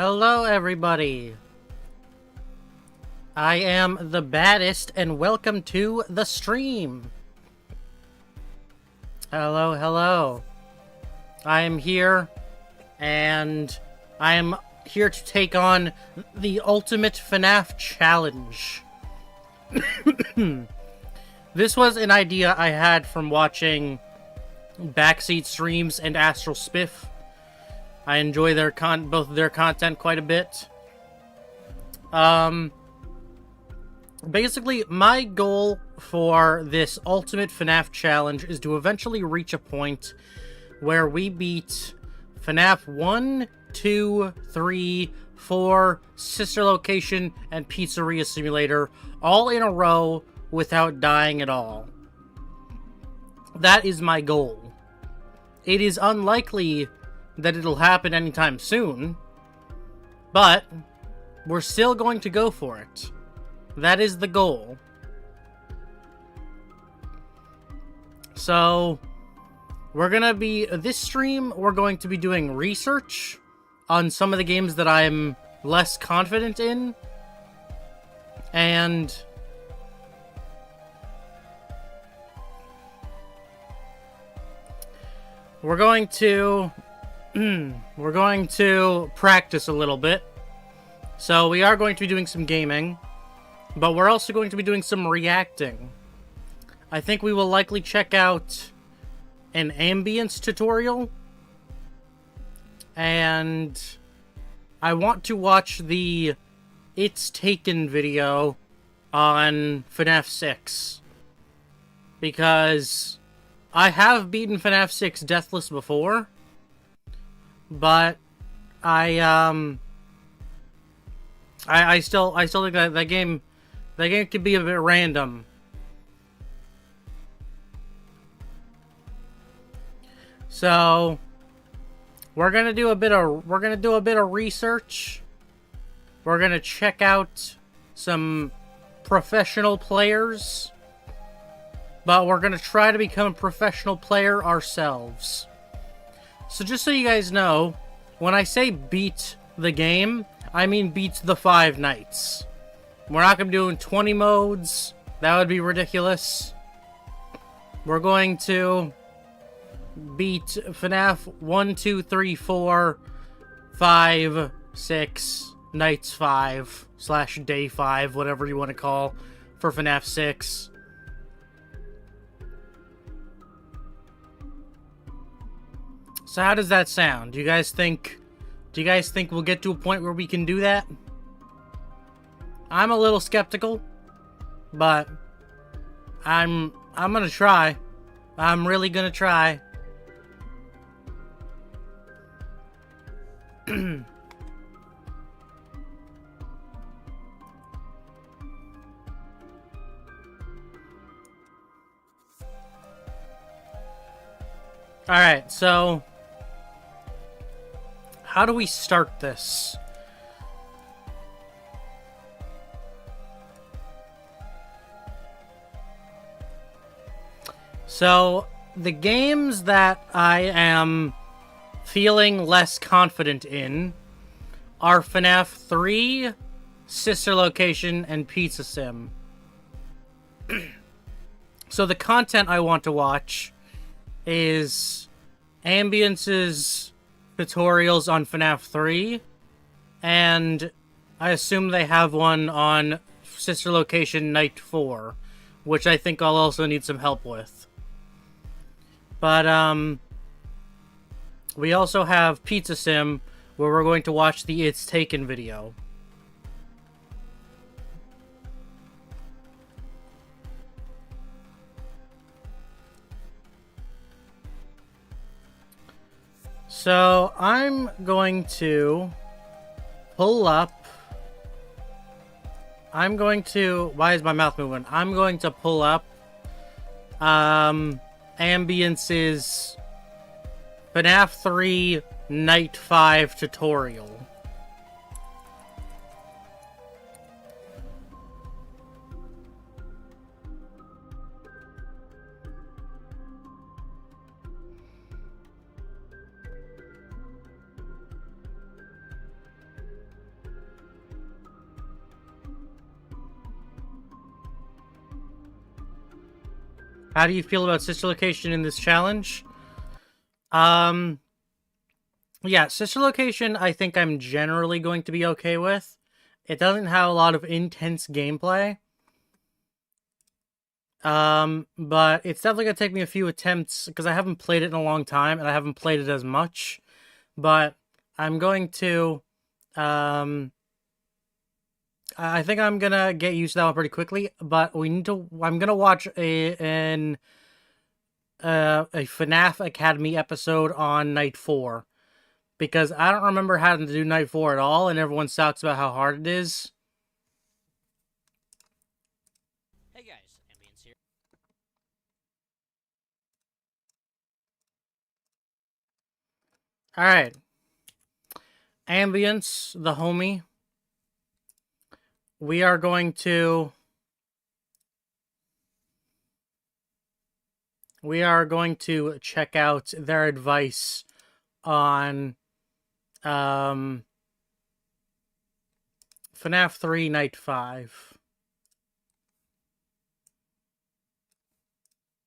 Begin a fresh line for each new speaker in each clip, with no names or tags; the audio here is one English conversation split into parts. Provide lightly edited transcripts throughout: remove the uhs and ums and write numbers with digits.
Hello, everybody. I am the baddest, and welcome to the stream. Hello, hello. I am here, and I am here to take on the ultimate FNAF challenge. This was an idea I had from watching Backseat Streams and Astral Spiff. I enjoy their both of their content quite a bit. Basically, my goal for this Ultimate FNAF Challenge is to eventually reach a point where we beat FNAF 1, 2, 3, 4, Sister Location, and Pizzeria Simulator all in a row without dying at all. That is my goal. It is unlikely that it'll happen anytime soon, but we're still going to go for it. That is the goal. So, this stream, we're going to be doing research on some of the games that I'm less confident in, and we're going to practice a little bit. So we are going to be doing some gaming, but we're also going to be doing some reacting. I think we will likely check out an ambience tutorial, and I want to watch the It's Taken video on FNAF 6, because I have beaten FNAF 6 deathless before, but I still think that game could be a bit random. So we're gonna do a bit of research. We're gonna check out some professional players, but we're gonna try to become a professional player ourselves. So just so you guys know, when I say beat the game, I mean beat the 5 nights. We're not going to be doing 20 modes. That would be ridiculous. We're going to beat FNAF 1, 2, 3, 4, 5, 6, nights 5, / day 5, whatever you want to call, for FNAF 6. So how does that sound? Do you guys think we'll get to a point where we can do that? I'm a little skeptical, but I'm gonna try. I'm really gonna try. Alright, so how do we start this? So, the games that I am feeling less confident in are FNAF 3, Sister Location, and Pizza Sim. So the content I want to watch is Ambience's tutorials on FNAF 3, and I assume they have one on Sister Location Night 4, which I think I'll also need some help with. But, we also have Pizza Sim, where we're going to watch the It's Taken video. So, I'm going to pull up... Why is my mouth moving? I'm going to pull up Ambience's FNAF 3 Night 5 tutorial. How do you feel about sister location in this challenge? Yeah, sister location I think I'm generally going to be okay with. It doesn't have a lot of intense gameplay. But it's definitely gonna take me a few attempts, because I haven't played it in a long time, and I haven't played it as much. But I'm going to, I think I'm gonna get used to that one pretty quickly, but I'm gonna watch a FNAF Academy episode on night 4. Because I don't remember having to do night 4 at all, and everyone talks about how hard it is.
Hey guys, Ambience here.
Alright. Ambience, the homie. We are going to check out their advice on FNAF 3 Night 5.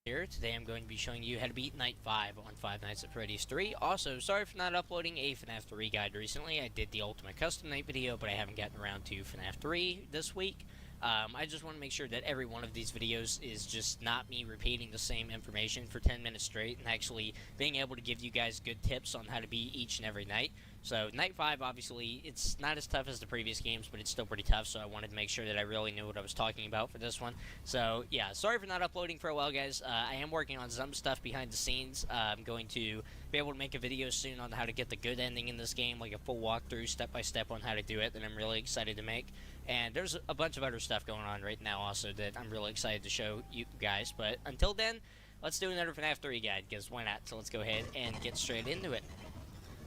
Here. Today I'm going to be showing you how to beat Night 5 on Five Nights at Freddy's 3. Also, sorry for not uploading a FNAF 3 guide recently. I did the Ultimate Custom Night video, but I haven't gotten around to FNAF 3 this week. I just want to make sure that every one of these videos is just not me repeating the same information for 10 minutes straight, and actually being able to give you guys good tips on how to beat each and every night. So, Night 5, obviously, it's not as tough as the previous games, but it's still pretty tough, so I wanted to make sure that I really knew what I was talking about for this one. So, yeah, sorry for not uploading for a while, guys. I am working on some stuff behind the scenes. I'm going to be able to make a video soon on how to get the good ending in this game, like a full walkthrough, step-by-step on how to do it, that I'm really excited to make. And there's a bunch of other stuff going on right now also that I'm really excited to show you guys. But until then, let's do another FNAF 3 guide, because why not? So let's go ahead and get straight into it.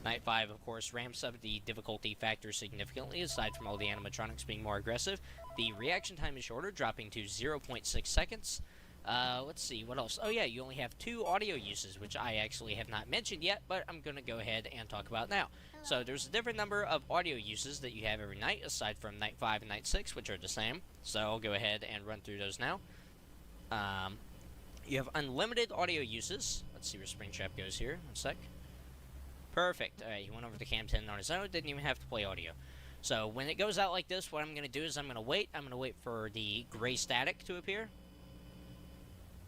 Night 5, of course, ramps up the difficulty factor significantly, aside from all the animatronics being more aggressive. The reaction time is shorter, dropping to 0.6 seconds. Let's see, what else? Oh yeah, you only have 2 audio uses, which I actually have not mentioned yet, but I'm going to go ahead and talk about now. So there's a different number of audio uses that you have every night, aside from Night 5 and Night 6, which are the same. So I'll go ahead and run through those now. You have unlimited audio uses. Let's see where Springtrap goes here. 1 sec. Perfect. Alright, he went over to Cam 10 on his own, didn't even have to play audio. So when it goes out like this, what I'm going to do is I'm going to wait. I'm going to wait for the gray static to appear.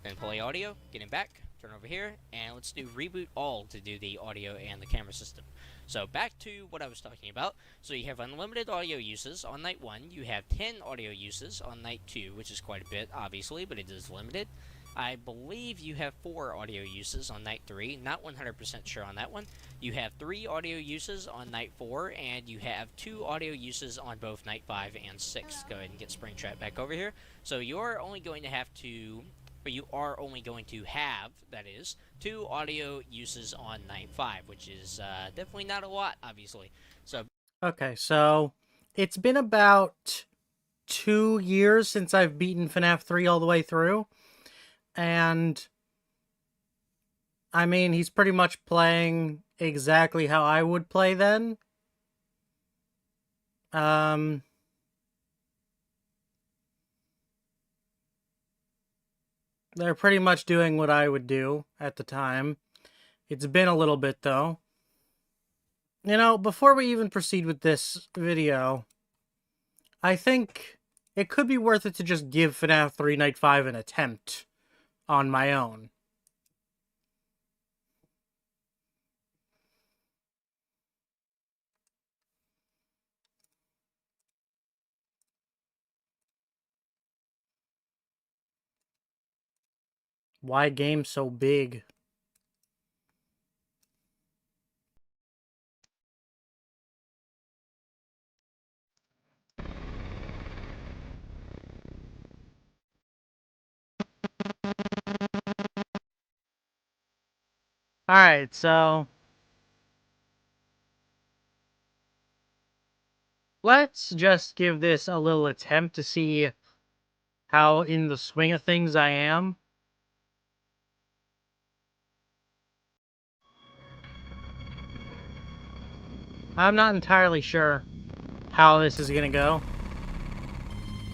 Then play audio, get him back, turn over here, and let's do reboot all to do the audio and the camera system. So back to what I was talking about. So you have unlimited audio uses on night 1. You have 10 audio uses on night 2, which is quite a bit, obviously, but it is limited. I believe you have 4 audio uses on night 3. Not 100% sure on that one. You have 3 audio uses on night 4, and you have 2 audio uses on both night 5 and 6. Go ahead and get Springtrap back over here. So you're only going to have to... you are only going to have, that is, 2 audio uses on night 5, which is definitely not a lot, obviously. So
Okay, so it's been about 2 years since I've beaten FNAF 3 all the way through, and I mean, he's pretty much playing exactly how I would play then. They're pretty much doing what I would do at the time. It's been a little bit, though. You know, before we even proceed with this video, I think it could be worth it to just give FNAF 3 Night 5 an attempt on my own. Why game so big? Alright, so let's just give this a little attempt to see how in the swing of things I am. I'm not entirely sure how this is gonna go,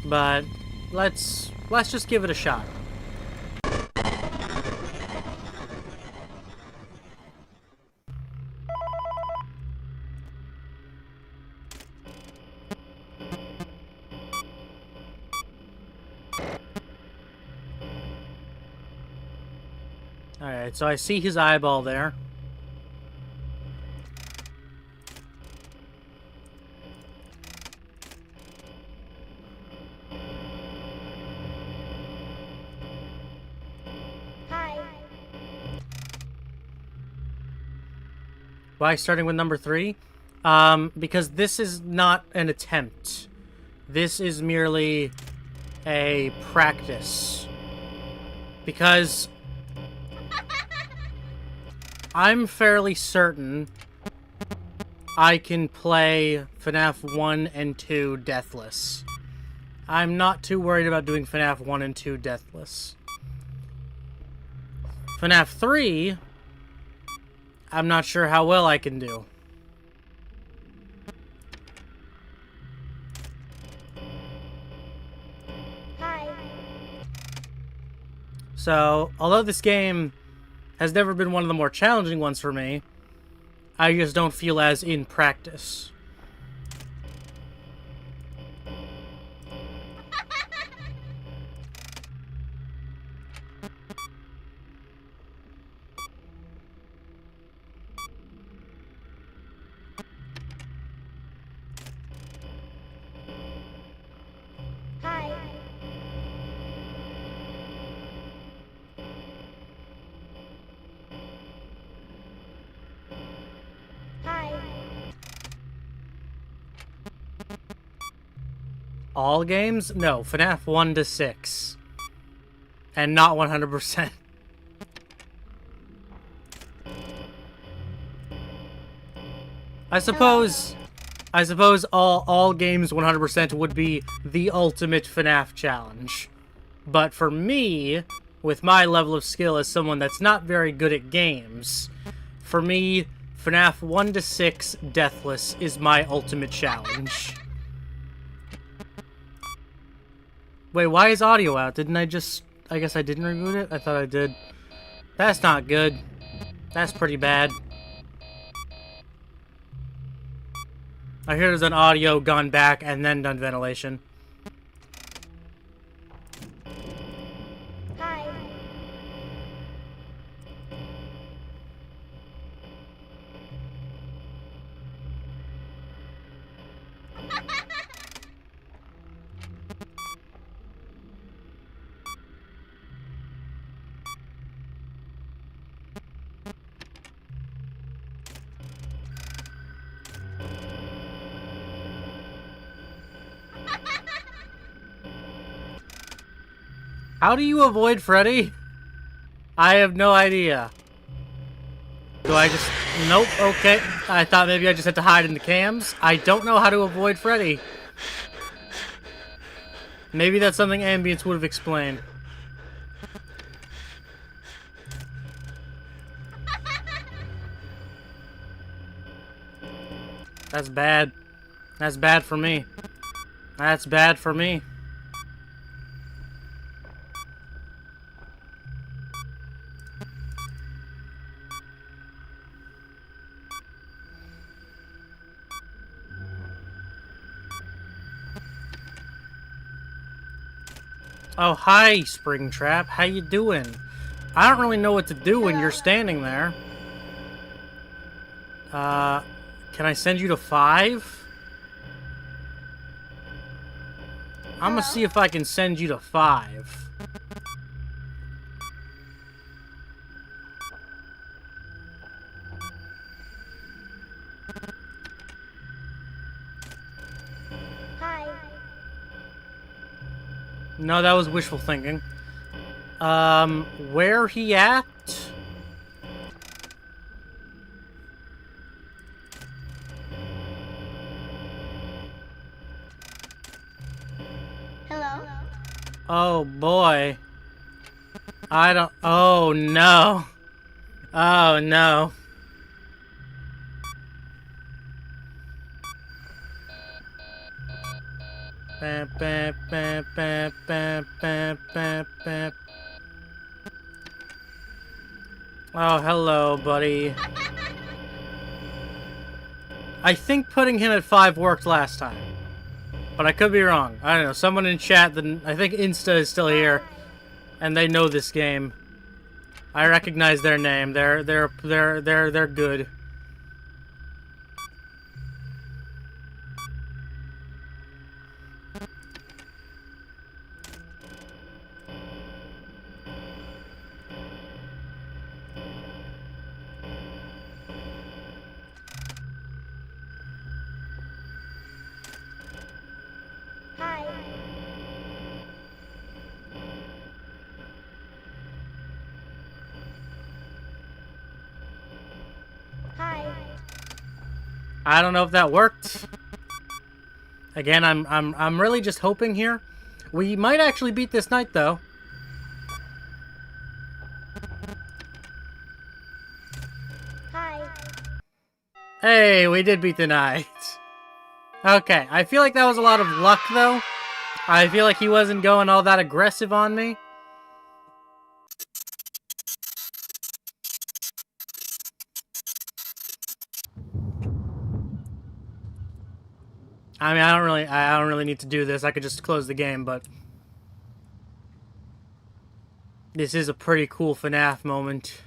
but let's just give it a shot. Alright, so I see his eyeball there.
Hi.
Why starting with number 3? Because this is not an attempt. This is merely a practice. Because I'm fairly certain I can play FNAF 1 and 2 deathless. I'm not too worried about doing FNAF 1 and 2 deathless. FNAF 3, I'm not sure how well I can do.
Hi.
So, although this game has never been one of the more challenging ones for me, I just don't feel as in practice.
Hi. Hi.
All games? No, FNAF 1 to 6. And not 100%. I suppose all games 100% would be the ultimate FNAF challenge. But for me, with my level of skill as someone that's not very good at games, for me, FNAF 1 to 6 deathless is my ultimate challenge. Wait, why is audio out? Didn't I just... I guess I didn't reboot it? I thought I did. That's not good. That's pretty bad. I hear there's an audio gone back and then done ventilation.
Hi.
How do you avoid Freddy? I have no idea. Do I just... Nope, okay. I thought maybe I just had to hide in the cams. I don't know how to avoid Freddy. Maybe that's something Ambience would have explained. That's bad. That's bad for me. That's bad for me. Oh, hi, Springtrap. How you doing? I don't really know what to do when you're standing there. Can I send you to 5? I'm gonna see if I can send you to 5.
Hi.
No, that was wishful thinking. Where he at?
Hello.
Oh, boy. I don't... Oh, no. Oh, no. Bam, bam, bam, bam, bam, bam, bam, bam. Oh, hello, buddy. I think putting him at 5 worked last time. But I could be wrong. I don't know. Someone in chat, I think Insta is still here. And they know this game. I recognize their name. They're good.
Hi. Hi.
I don't know if that worked. Again, I'm really just hoping here. We might actually beat this night though.
Hi.
Hey, we did beat the night. Okay, I feel like that was a lot of luck though. I feel like he wasn't going all that aggressive on me. I mean, I don't really need to do this. I could just close the game, but this is a pretty cool FNAF moment.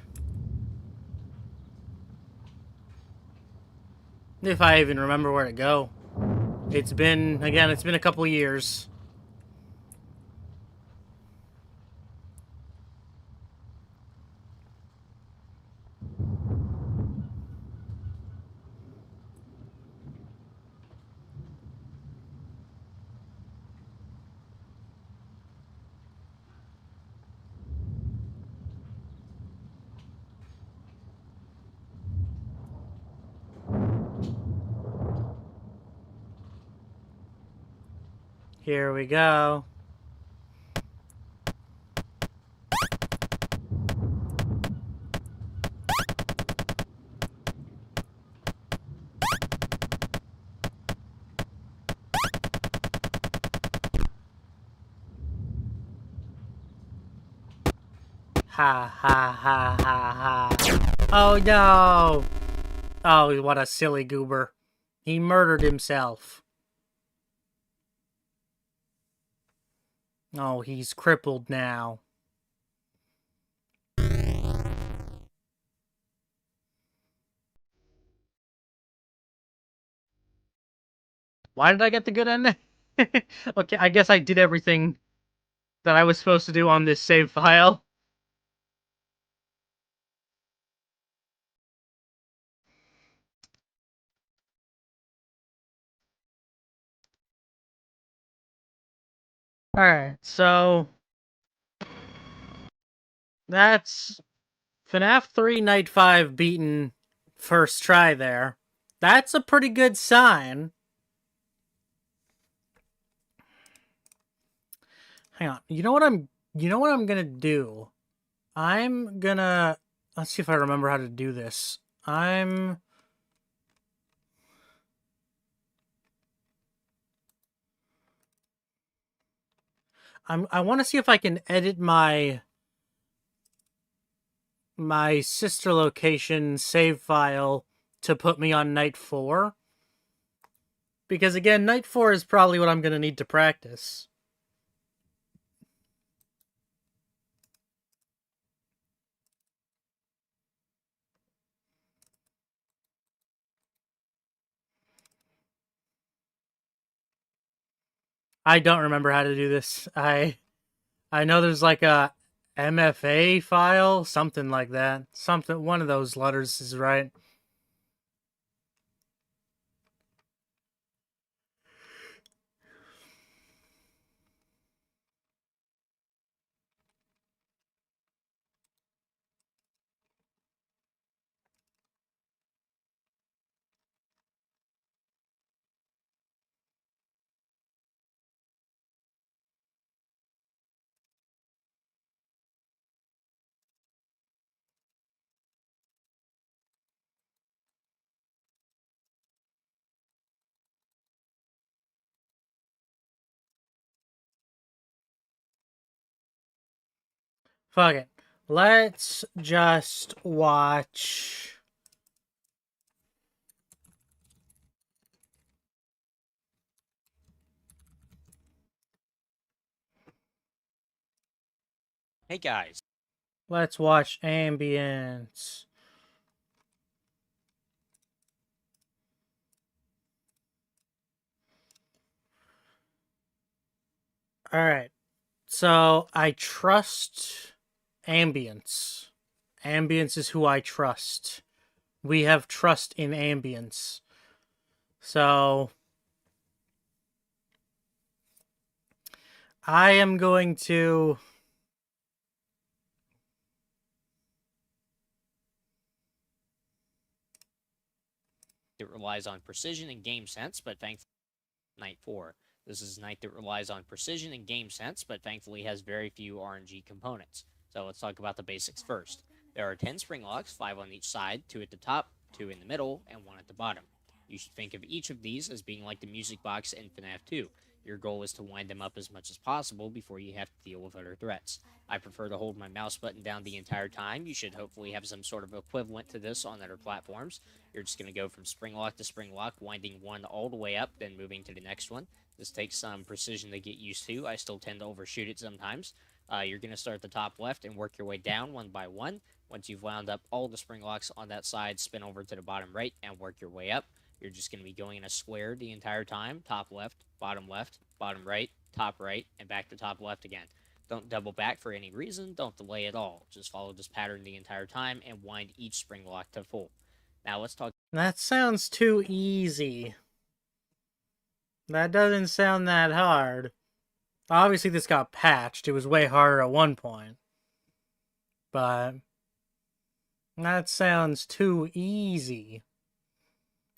If I even remember where to go. It's been a couple years. Here we go. Ha ha ha ha ha. Oh no! Oh, what a silly goober. He murdered himself. Oh, he's crippled now. Why did I get the good ending? Okay, I guess I did everything that I was supposed to do on this save file. Alright, so that's FNAF 3 Night 5 beaten first try there. That's a pretty good sign. Hang on. You know what I'm gonna do? I'm gonna let's see if I remember how to do this. I want to see if I can edit my sister location save file to put me on night 4. Because again, night 4 is probably what I'm going to need to practice. I don't remember how to do this. I know there's like a MFA file, something like that. Something, one of those letters is right. Fuck it. Let's just watch.
Hey guys,
Let's watch ambience. Alright. So, I trust ambience. Ambience is who I trust. We have trust in ambience. So, I am going to...
It relies on precision and game sense, but thankfully, Night 4. This is a night that relies on precision and game sense, but thankfully has very few RNG components. So let's talk about the basics first. There are 10 spring locks, 5 on each side, 2 at the top, 2 in the middle, and 1 at the bottom. You should think of each of these as being like the music box in FNAF 2. Your goal is to wind them up as much as possible before you have to deal with other threats. I prefer to hold my mouse button down the entire time. You should hopefully have some sort of equivalent to this on other platforms. You're just going to go from spring lock to spring lock, winding one all the way up, then moving to the next one. This takes some precision to get used to. I still tend to overshoot it sometimes. You're going to start at the top left and work your way down one by one. Once you've wound up all the spring locks on that side, spin over to the bottom right and work your way up. You're just going to be going in a square the entire time. Top left, bottom right, top right, and back to top left again. Don't double back for any reason. Don't delay at all. Just follow this pattern the entire time and wind each spring lock to full. Now let's talk.
That sounds too easy. That doesn't sound that hard. Obviously, this got patched. It was way harder at one point. But that sounds too easy.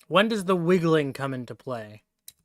When does the wiggling come into play?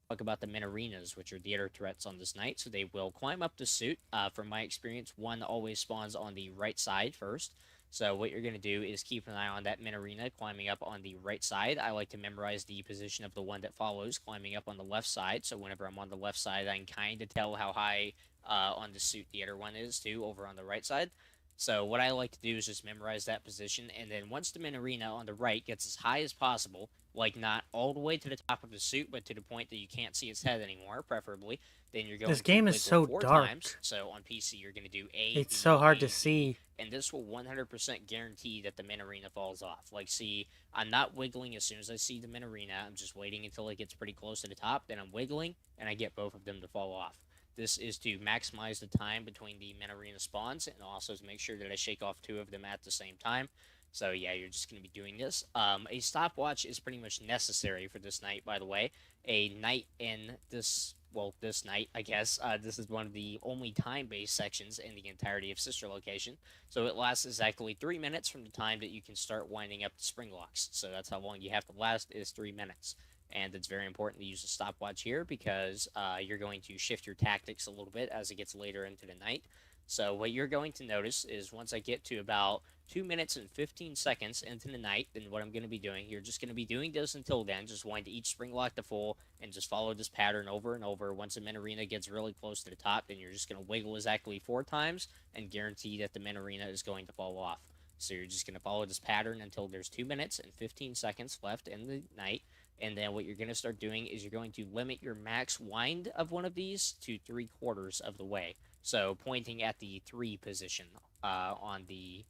Talk about the Minarinas, which are the other threats on this night. So they will climb up the suit. From my experience, one always spawns on the right side first. So what you're going to do is keep an eye on that Minarina climbing up on the right side. I like to memorize the position of the one that follows climbing up on the left side. So whenever I'm on the left side, I can kind of tell how high on the suit the other one is too over on the right side. So what I like to do is just memorize that position, and then once the Minarina on the right gets as high as possible, like not all the way to the top of the suit, but to the point that you can't see its head anymore, preferably, then you're going
This
to
game
wiggle
is so
4
dark.
times. So on PC, you're going to do A,
It's
B,
so hard
A,
to
B,
see.
and this will 100% guarantee that the Minarina falls off. Like, see, I'm not wiggling as soon as I see the Minarina. I'm just waiting until it gets pretty close to the top, then I'm wiggling, and I get both of them to fall off. This is to maximize the time between the Minarina spawns, and also to make sure that I shake off 2 of them at the same time. So yeah, you're just going to be doing this. A stopwatch is pretty much necessary for this night, by the way. A night in this, well, this night, I guess. This is one of the only time-based sections in the entirety of Sister Location. So it lasts exactly 3 minutes from the time that you can start winding up the spring locks. So that's how long you have to last, is 3 minutes. And it's very important to use a stopwatch here because you're going to shift your tactics a little bit as it gets later into the night. So what you're going to notice is once I get to about 2 minutes and 15 seconds into the night, then what I'm going to be doing, you're just going to be doing this until then. Just wind each spring lock to full and just follow this pattern over and over. Once the Minarina gets really close to the top, then you're just going to wiggle exactly 4 times and guarantee that the Minarina is going to fall off. So you're just going to follow this pattern until there's 2 minutes and 15 seconds left in the night. And then what you're going to start doing is you're going to limit your max wind of one of these to 3/4 of the way. So pointing at the 3 position on the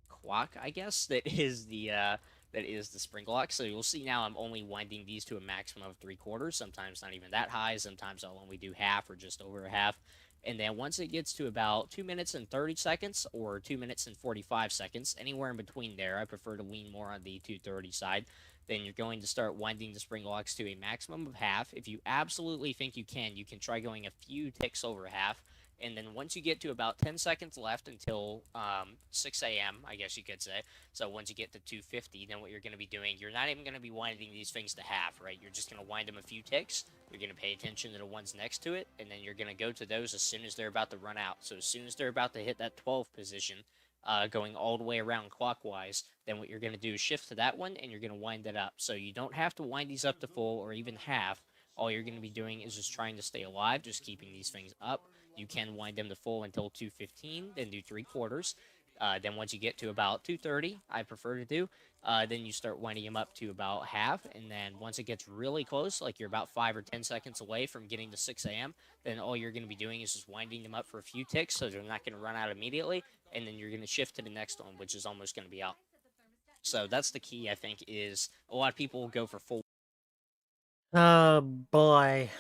clock, I guess, that is the spring lock. So you'll see now I'm only winding these to a maximum of 3/4. Sometimes not even that high. Sometimes I'll only do half or just over a half. And then once it gets to about 2 minutes and 30 seconds or 2 minutes and 45 seconds, anywhere in between there, I prefer to lean more on the 2:30 side, then you're going to start winding the spring locks to a maximum of half. If you absolutely think you can try going a few ticks over half. And then once you get to about 10 seconds left until 6 a.m., I guess you could say, so once you get to 250, then what you're going to be doing, you're not even going to be winding these things to half, right? You're just going to wind them a few ticks. You're going to pay attention to the ones next to it, and then you're going to go to those as soon as they're about to run out. So as soon as they're about to hit that 12 position, going all the way around clockwise, then what you're going to do is shift to that one, and you're going to wind it up. So you don't have to wind these up to full or even half. All you're going to be doing is just trying to stay alive, just keeping these things up. You can wind them to full until 215, then do 3/4. Then once you get to about 230, I prefer to do, then you start winding them up to about half. And then once it gets really close, like you're about 5 or 10 seconds away from getting to 6 a.m., then all you're going to be doing is just winding them up for a few ticks, so they're not going to run out immediately. and then you're going to shift to the next one, which is almost going to be out. So that's the key, I think, is a lot of people will go for full.
Oh boy.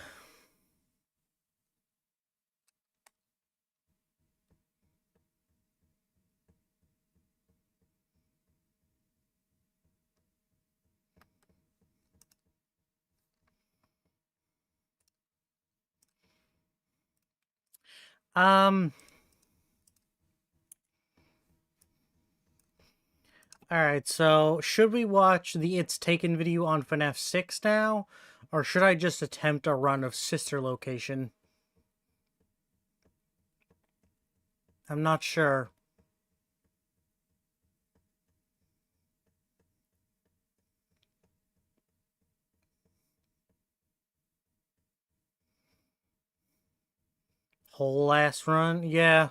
Alright, so should we watch the It's Taken video on FNAF 6 now? Or should I just attempt a run of Sister Location? I'm not sure. Whole last run? Yeah.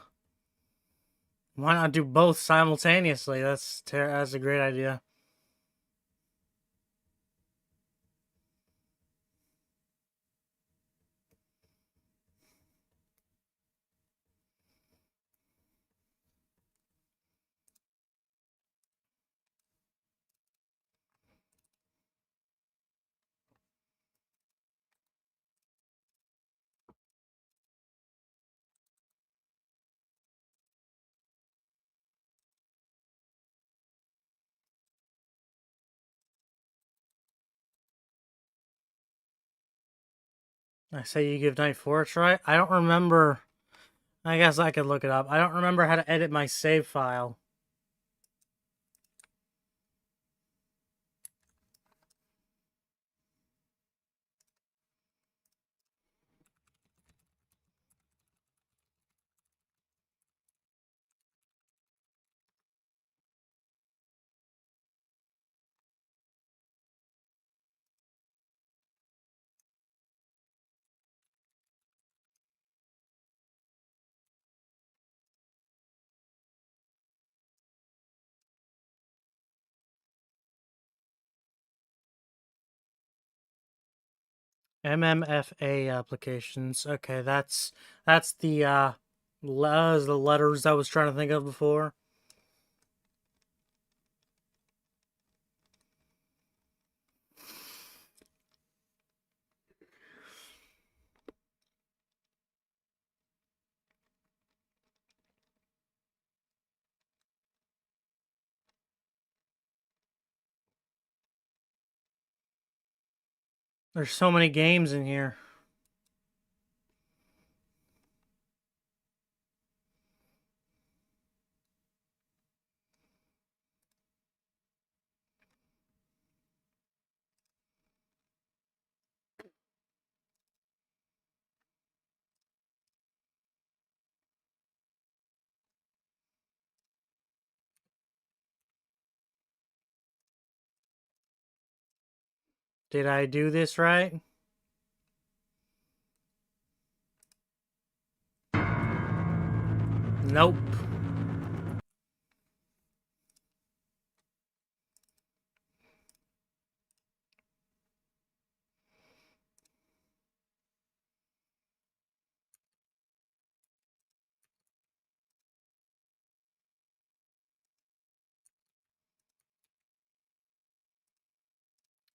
Why not do both simultaneously? That's a great idea. I say you give Night 4 a try? I don't remember. I guess I could look it up. I don't remember how to edit my save file. MMFA applications. Okay, that's the letters I was trying to think of before. There's so many games in here. Did I do this right? Nope.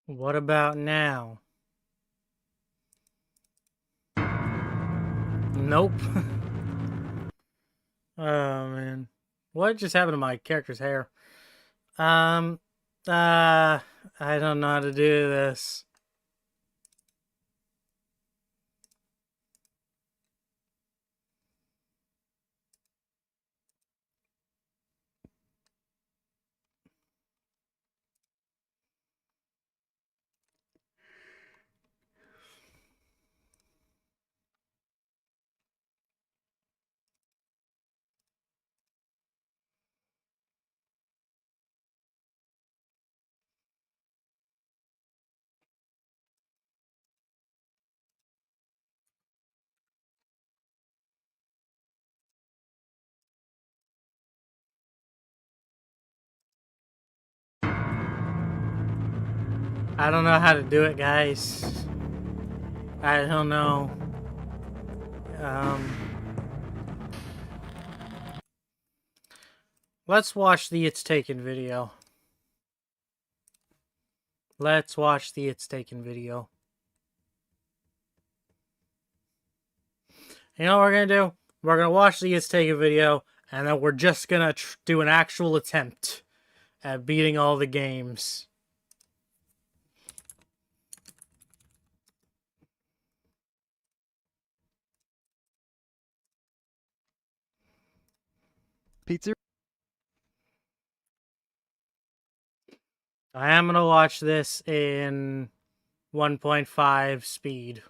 What about now? Nope. Oh man. What just happened to my character's hair? Um I don't know how to do this. I don't know how to do it, guys. I don't know. Let's watch the It's Taken video. Let's watch the It's Taken video. You know what we're going to do? We're going to watch the It's Taken video, and then we're just going to do an actual attempt at beating all the games.
Pizza.
I am going to watch this in 1.5 speed.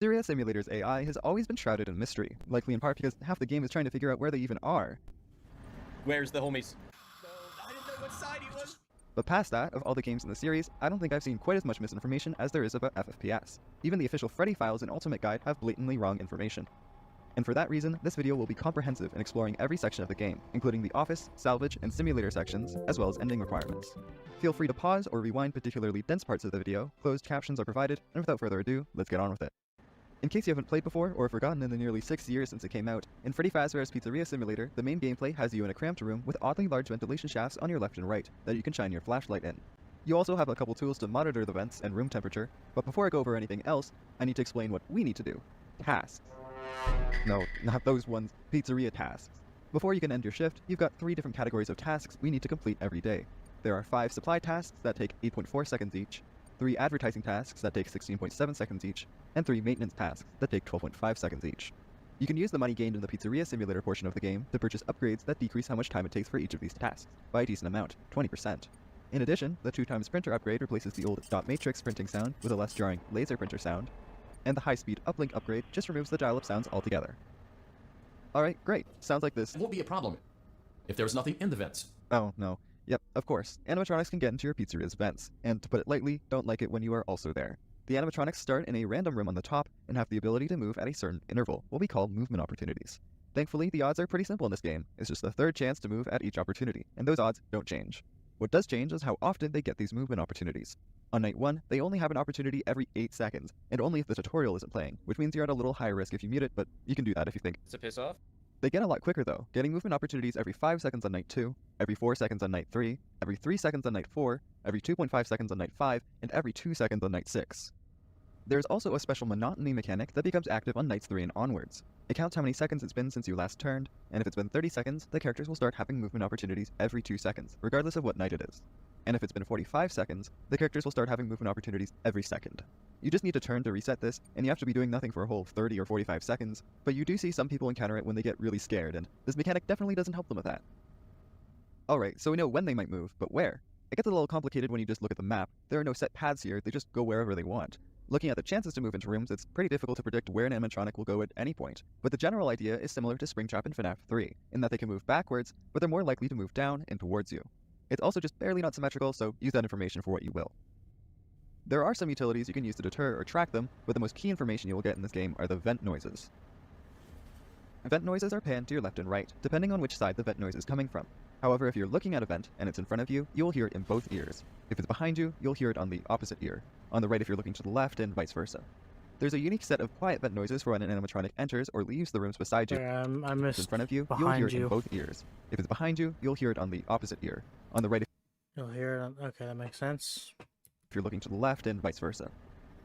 Pizzeria Simulator's AI has always been shrouded in mystery, likely in part because half the game is trying to figure out where they even are.
Where's the homies? No, I didn't know what side he was.
But past that, of all the games in the series, I don't think I've seen quite as much misinformation as there is about FFPS. Even the official Freddy files in Ultimate Guide have blatantly wrong information. And for that reason, this video will be comprehensive in exploring every section of the game, including the office, salvage, and simulator sections, as well as ending requirements. Feel free to pause or rewind particularly dense parts of the video, closed captions are provided, and without further ado, let's get on with it. In case you haven't played before, or forgotten in the nearly 6 years since it came out, in Freddy Fazbear's Pizzeria Simulator, the main gameplay has you in a cramped room with oddly large ventilation shafts on your left and right that you can shine your flashlight in. You also have a couple tools to monitor the vents and room temperature, but before I go over anything else, I need to explain what we need to do. Tasks. No, not those ones. Pizzeria tasks. Before you can end your shift, you've got 3 different categories of tasks we need to complete every day. There are 5 supply tasks that take 8.4 seconds each, 3 advertising tasks that take 16.7 seconds each, and 3 maintenance tasks that take 12.5 seconds each. You can use the money gained in the Pizzeria Simulator portion of the game to purchase upgrades that decrease how much time it takes for each of these tasks, by a decent amount, 20%. In addition, the 2x printer upgrade replaces the old dot matrix printing sound with a less jarring laser printer sound, and the high-speed uplink upgrade just removes the dial-up sounds altogether. Alright, great. Sounds like this.
It won't be a problem if there was nothing in the vents.
Oh, no. Yep, of course. Animatronics can get into your pizzeria's vents, and to put it lightly, don't like it when you are also there. The animatronics start in a random room on the top and have the ability to move at a certain interval, what we call movement opportunities. Thankfully, the odds are pretty simple in this game. It's just the third chance to move at each opportunity, and those odds don't change. What does change is how often they get these movement opportunities. On night 1, they only have an opportunity every 8 seconds, and only if the tutorial isn't playing, which means you're at a little higher risk if you mute it, but you can do that if you think.
It's a piss off.
They get a lot quicker though, getting movement opportunities every 5 seconds on night 2, every 4 seconds on night 3, every 3 seconds on night 4, every 2.5 seconds on night 5, and every 2 seconds on night 6. There's also a special monotony mechanic that becomes active on nights 3 and onwards. It counts how many seconds it's been since you last turned, and if it's been 30 seconds, the characters will start having movement opportunities every 2 seconds, regardless of what night it is. And if it's been 45 seconds, the characters will start having movement opportunities every second. You just need to turn to reset this, and you have to be doing nothing for a whole 30 or 45 seconds, but you do see some people encounter it when they get really scared, and this mechanic definitely doesn't help them with that. Alright, so we know when they might move, but where? It gets a little complicated when you just look at the map. There are no set paths here, they just go wherever they want. Looking at the chances to move into rooms, it's pretty difficult to predict where an animatronic will go at any point, but the general idea is similar to Springtrap in FNAF 3, in that they can move backwards, but they're more likely to move down and towards you. It's also just barely not symmetrical, so use that information for what you will. There are some utilities you can use to deter or track them, but the most key information you will get in this game are the vent noises. Vent noises are panned to your left and right, depending on which side the vent noise is coming from. However, if you're looking at a vent and it's in front of you, you'll hear it in both ears. If it's behind you, you'll hear it on the opposite ear. On the right if you're looking to the left, and vice versa. There's a unique set of quiet vent noises for when an animatronic enters or leaves the rooms beside you.
I
If it's
missed
in front of you, you'll hear it in both ears. If it's behind you, you'll hear it on the opposite ear. On the right
You'll hear it on... Okay, that makes sense.
if you're looking to the left, and vice versa.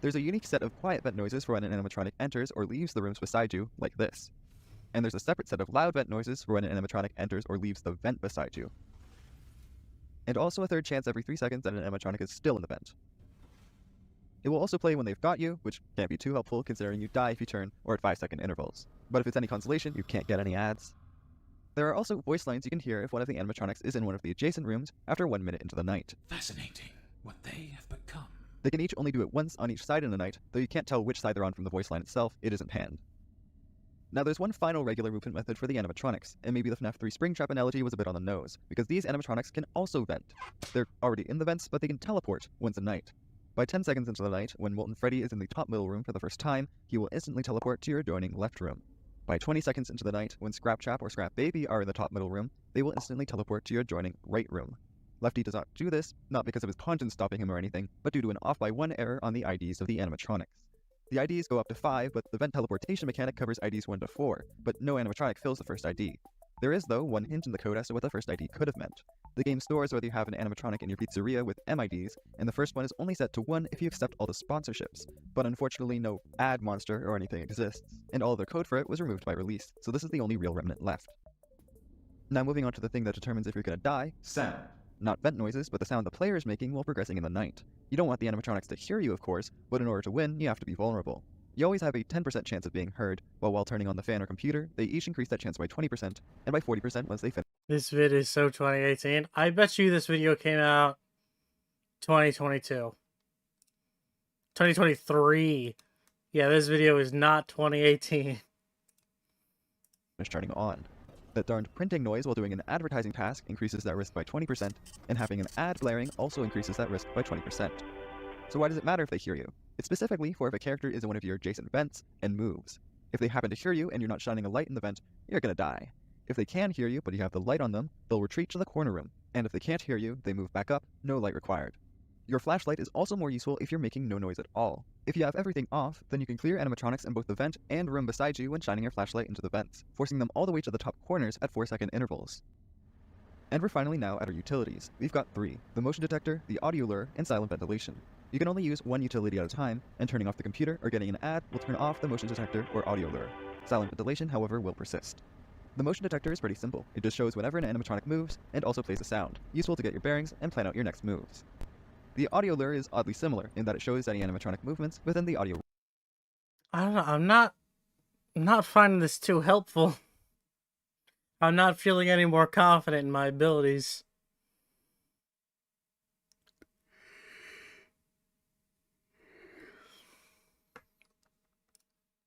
There's a unique set of quiet vent noises for when an animatronic enters or leaves the rooms beside you, like this. And there's a separate set of loud vent noises for when an animatronic enters or leaves the vent beside you. And also a third chance every 3 seconds that an animatronic is still in the vent. It will also play when they've got you, which can't be too helpful considering you die if you turn, or at 5-second intervals. But if it's any consolation, you can't get any ads. There are also voice lines you can hear if one of the animatronics is in one of the adjacent rooms after 1 minute into the night.
Fascinating what they have become.
They can each only do it once on each side in the night, though you can't tell which side they're on from the voice line itself, it isn't panned. Now there's one final regular movement method for the animatronics, and maybe the FNAF 3 Springtrap analogy was a bit on the nose, because these animatronics can also vent. They're already in the vents, but they can teleport once a night. By 10 seconds into the night, when Molten Freddy is in the top middle room for the first time, he will instantly teleport to your adjoining left room. By 20 seconds into the night, when Scrap Chap or Scrap Baby are in the top middle room, they will instantly teleport to your adjoining right room. Lefty does not do this, not because of his conscience stopping him or anything, but due to an off-by-1 error on the IDs of the animatronics. The IDs go up to 5, but the vent teleportation mechanic covers IDs 1 to 4, but no animatronic fills the first ID. There is, though, one hint in the code as to what the first ID could have meant. The game stores whether you have an animatronic in your pizzeria with MIDs, and the first one is only set to 1 if you accept all the sponsorships. But unfortunately, no ad monster or anything exists, and all of their code for it was removed by release, so this is the only real remnant left. Now moving on to the thing that determines if you're gonna die, sound. Not vent noises, but the sound the player is making while progressing in the night. You don't want the animatronics to hear you, of course, but in order to win, you have to be vulnerable. You always have a 10% chance of being heard, while turning on the fan or computer, they each increase that chance by 20%, and by 40% once they finish.
This vid is so 2018. I bet you this video came out 2022. 2023. Yeah, this video is not 2018.
Turning on. That darned printing noise while doing an advertising task increases that risk by 20%, and having an ad blaring also increases that risk by 20%. So why does it matter if they hear you? It's specifically for if a character is in one of your adjacent vents and moves. If they happen to hear you and you're not shining a light in the vent, you're gonna die. If they can hear you but you have the light on them, they'll retreat to the corner room, and if they can't hear you, they move back up, no light required. Your flashlight is also more useful if you're making no noise at all. If you have everything off, then you can clear animatronics in both the vent and room beside you when shining your flashlight into the vents, forcing them all the way to the top corners at 4-second intervals. And we're finally now at our utilities. We've got 3, the motion detector, the audio lure, and silent ventilation. You can only use one utility at a time, and turning off the computer or getting an ad will turn off the motion detector or audio lure. Silent ventilation, however, will persist. The motion detector is pretty simple. It just shows whenever an animatronic moves, and also plays a sound, useful to get your bearings and plan out your next moves. The audio lure is oddly similar, in that it shows any animatronic movements within the audio.
I don't know, I'm not finding this too helpful. I'm not feeling any more confident in my abilities.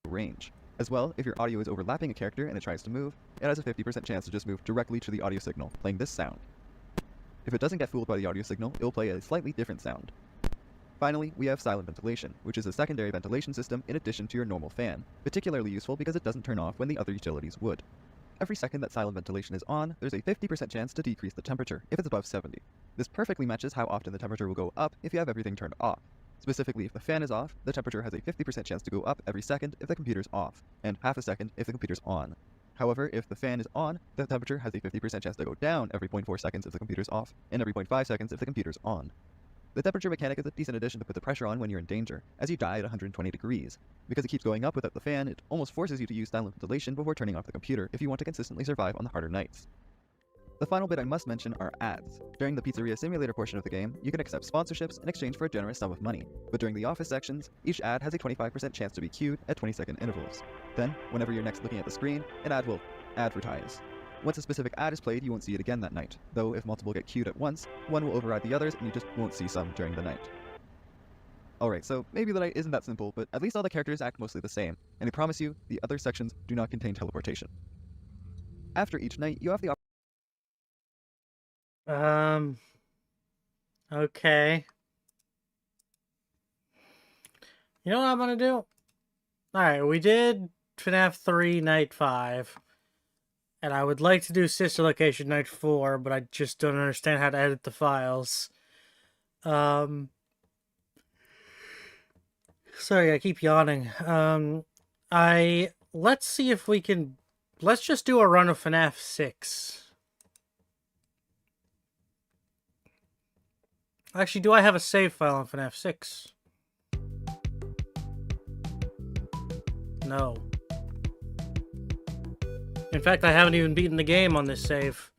Range. As well, if your audio is overlapping a character and it tries to move, it has a 50% chance to just move directly to the audio signal, playing this sound. If it doesn't get fooled by the audio signal, it'll play a slightly different sound. Finally, we have silent ventilation, which is a secondary ventilation system in addition to your normal fan, particularly useful because it doesn't turn off when the other utilities would. Every second that silent ventilation is on, there's a 50% chance to decrease the temperature if it's above 70. This perfectly matches how often the temperature will go up if you have everything turned off. Specifically, if the fan is off, the temperature has a 50% chance to go up every second if the computer's off, and half a second if the computer's on. However, if the fan is on, the temperature has a 50% chance to go down every 0.4 seconds if the computer's off, and every 0.5 seconds if the computer's on. The temperature mechanic is a decent addition to put the pressure on when you're in danger, as you die at 120 degrees. Because it keeps going up without the fan, it almost forces you to use silent ventilation before turning off the computer if you want to consistently survive on the harder nights. The final bit I must mention are ads. During the Pizzeria Simulator portion of the game, you can accept sponsorships in exchange for a generous sum of money, but during the office sections, each ad has a 25% chance to be queued at 20-second intervals. Then, whenever you're next looking at the screen, an ad will advertise. Once a specific ad is played, you won't see it again that night, though if multiple get queued at once, one will override the others and you just won't see some during the night. Alright, so maybe the night isn't that simple, but at least all the characters act mostly the same, and I promise you, the other sections do not contain teleportation. After each night, you have the
Okay. You know what I'm gonna do? Alright, we did FNAF 3 Night 5. And I would like to do Sister Location Night 4, but I just don't understand how to edit the files. Sorry, I keep yawning. Let's see if we can... Let's just do a run of FNAF 6. Actually, do I have a save file on FNAF 6? No. In fact, I haven't even beaten the game on this save.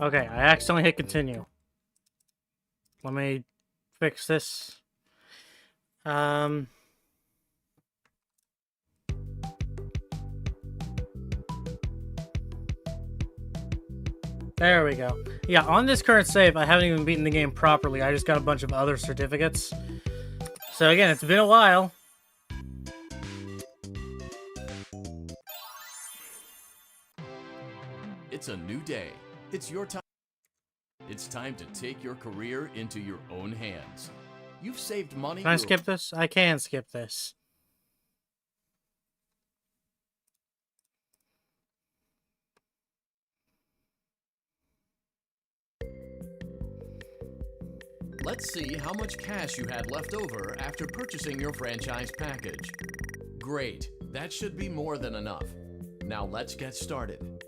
Okay, I accidentally hit continue. Let me fix this. There we go. Yeah, on this current save, I haven't even beaten the game properly. I just got a bunch of other certificates. So again, it's been a while.
It's a new day. It's your time. It's time to take your career into your own hands. You've saved money.
Can I skip this? I can skip this.
Let's see how much cash you had left over after purchasing your franchise package. Great. That should be more than enough. Now let's get started.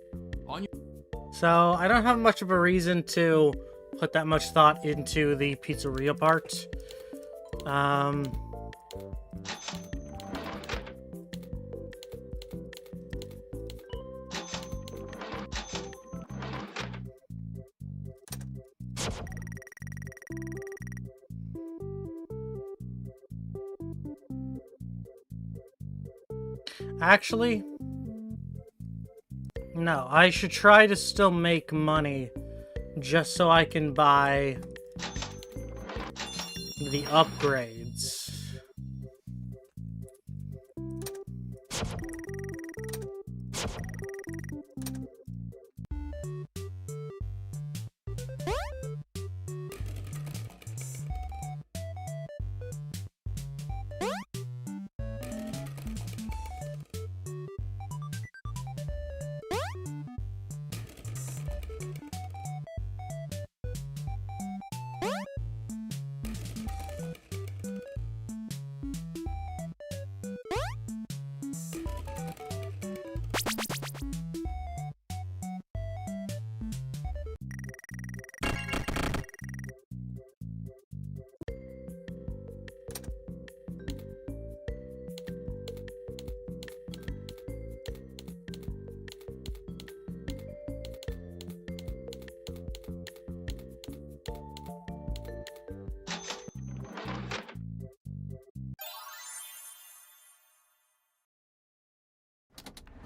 So, I don't have much of a reason to put that much thought into the pizzeria part. Actually, no, I should try to still make money just so I can buy the upgrades.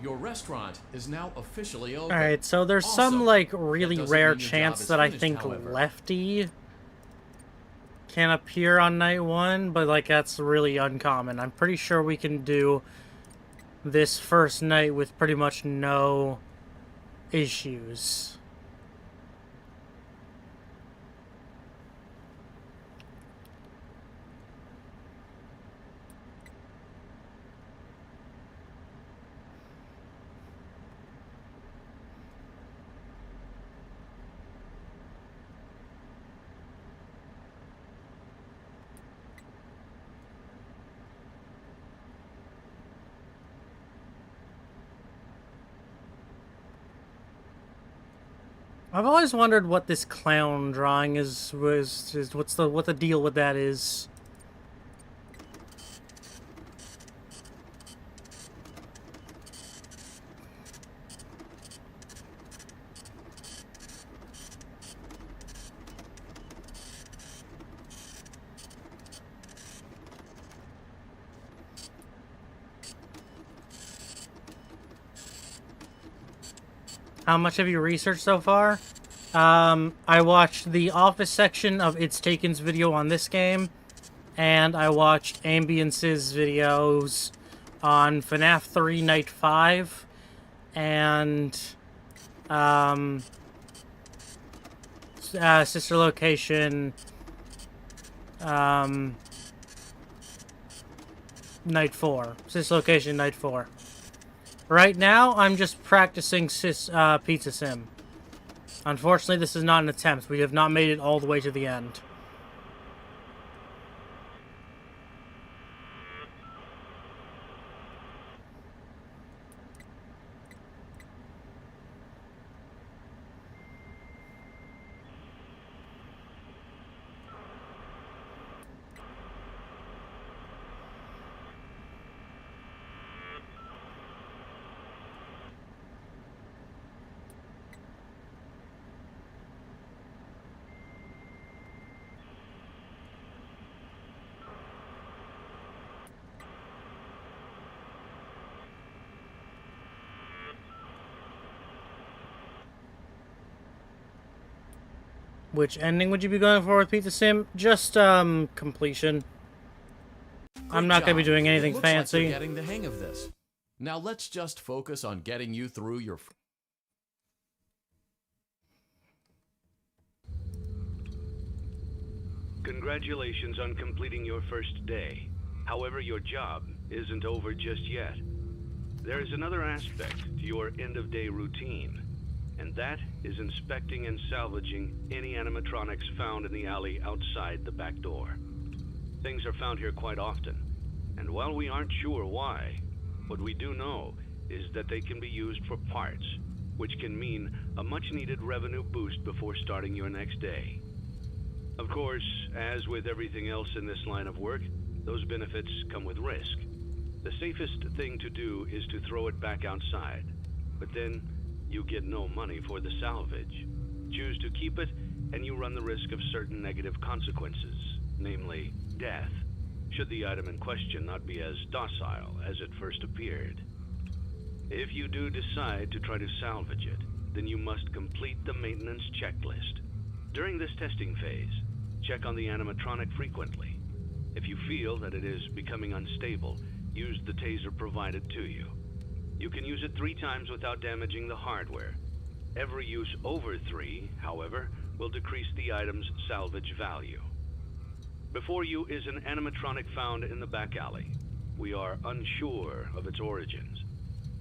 Your restaurant is now officially open.
Alright, so there's
Awesome.
some, like, really
That doesn't
rare
mean your
chance
job is
that I
finished,
think
however.
Lefty can appear on night one, but, like, that's really uncommon. I'm pretty sure we can do this first night with pretty much no issues. I've always wondered what this clown drawing is what the deal with that is. How much have you researched so far? I watched the Office section of It's Taken's video on this game, and I watched Ambience's videos on FNAF 3 Night 5, and Sister Location Night 4. Sister Location Night 4. Right now, I'm just practicing Pizza Sim. Unfortunately, this is not an attempt. We have not made it all the way to the end. Which ending would you be going for with Pizza Sim? Just, completion. I'm not going to be doing anything
It looks like
fancy.
you're getting the hang of this. Now let's just focus on getting you through your...
Congratulations on completing your first day. However, your job isn't over just yet. There is another aspect to your end-of-day routine, and that is inspecting and salvaging any animatronics found in the alley outside the back door. Things are found here quite often, and while we aren't sure why, what we do know is that they can be used for parts, which can mean a much-needed revenue boost before starting your next day. Of course, as with everything else in this line of work, those benefits come with risk. The safest thing to do is to throw it back outside, but then you get no money for the salvage. Choose to keep it, and you run the risk of certain negative consequences, namely death, should the item in question not be as docile as it first appeared. If you do decide to try to salvage it, then you must complete the maintenance checklist. During this testing phase, check on the animatronic frequently. If you feel that it is becoming unstable, use the taser provided to you. You can use it 3 times without damaging the hardware. Every use over 3, however, will decrease the item's salvage value. Before you is an animatronic found in the back alley. We are unsure of its origins.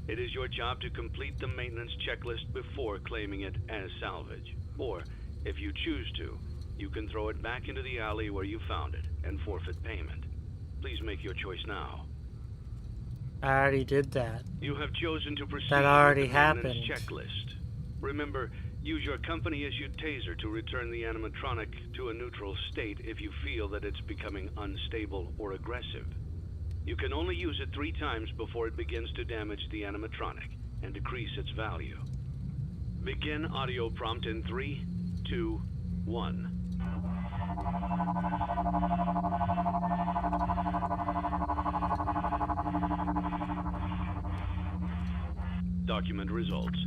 It is your job to complete the maintenance checklist before claiming it as salvage. Or, if you choose to, you can throw it back into the alley where you found it and forfeit payment. Please make your choice now.
I already did that.
You have chosen to proceed
That already
with the maintenance
happened.
checklist. Remember, use your company-issued taser to return the animatronic to a neutral state if you feel that it's becoming unstable or aggressive. You can only use it 3 times before it begins to damage the animatronic and decrease its value. Begin audio prompt in 3, 2, 1. Document results.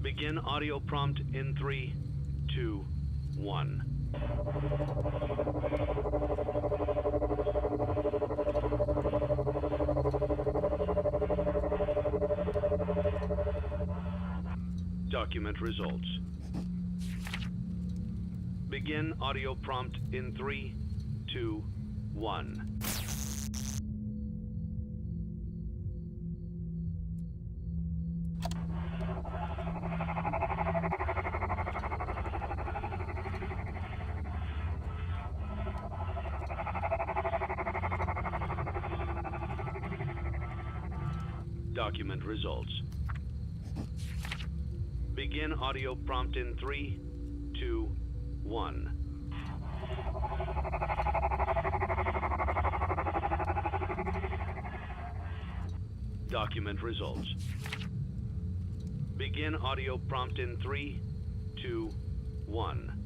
Begin audio prompt in 3, 2, 1. Document results. Begin audio prompt in 3, 2, 1. Document results. Begin audio prompt in 3, 2, 1. Document results. Begin audio prompt in 3, 2, 1.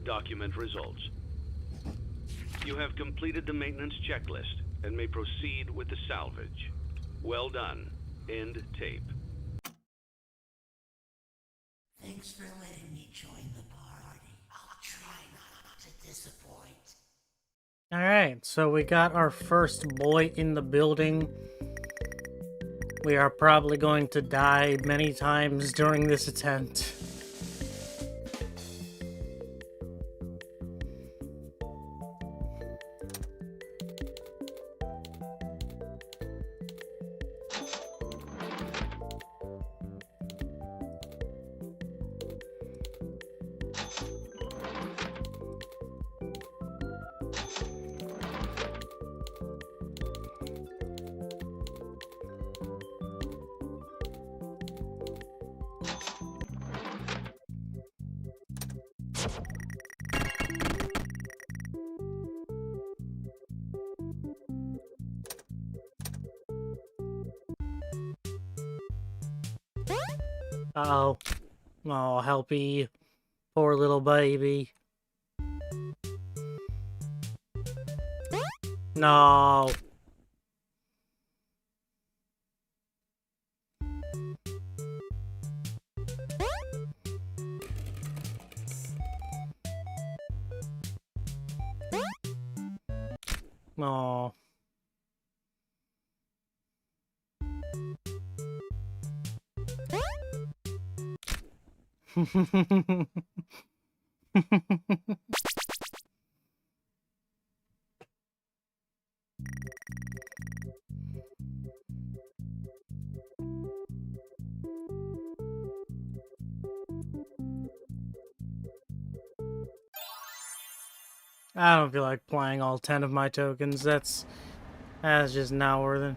Document results. You have completed the maintenance checklist and may proceed with the salvage. Well done. End tape.
Thanks for letting me join the party. I'll try not to disappoint.
Alright, so we got our first boy in the building. We are probably going to die many times during this attempt. Uh-oh. Oh, helpy. Poor little baby. No. No. I don't feel like playing all 10 of my tokens. That's just not worth it.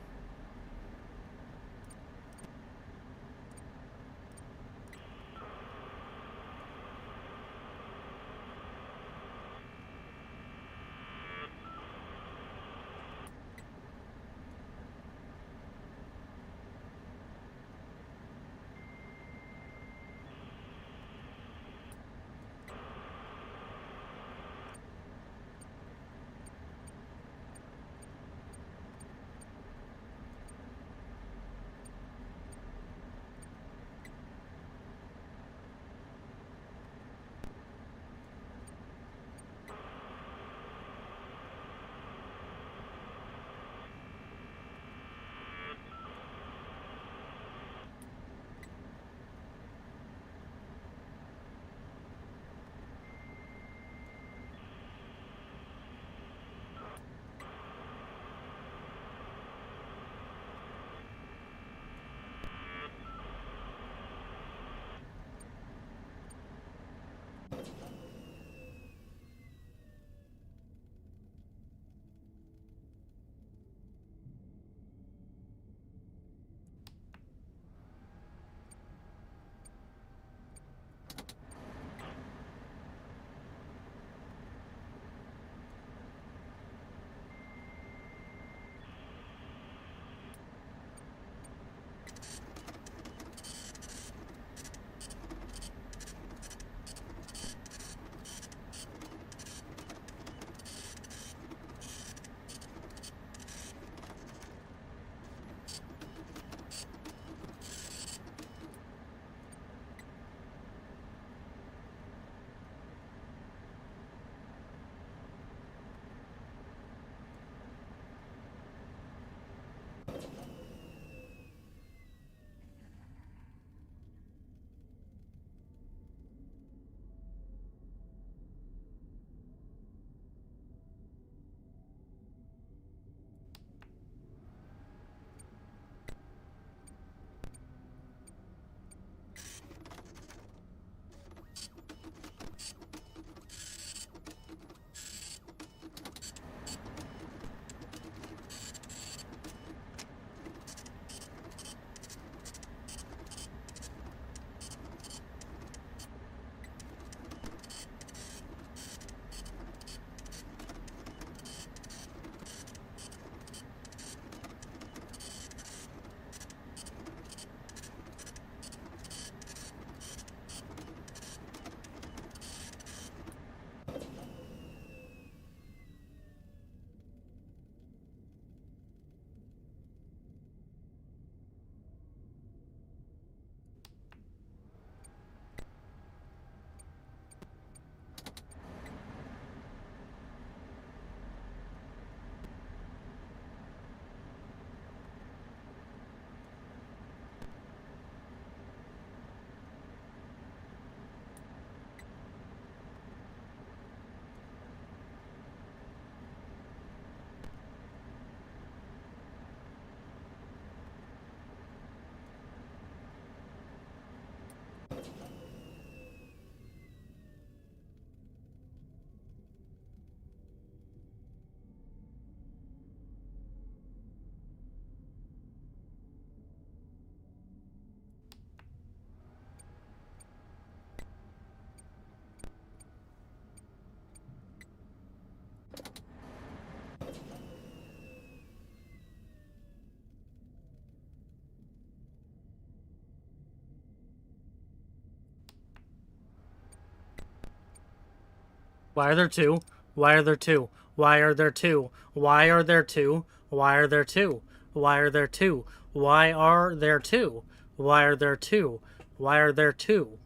Why are there two? Why are there two? Why are there two? Why are there two? Why are there two? Why are there two? Why are there two? Why are there two? Why are there two?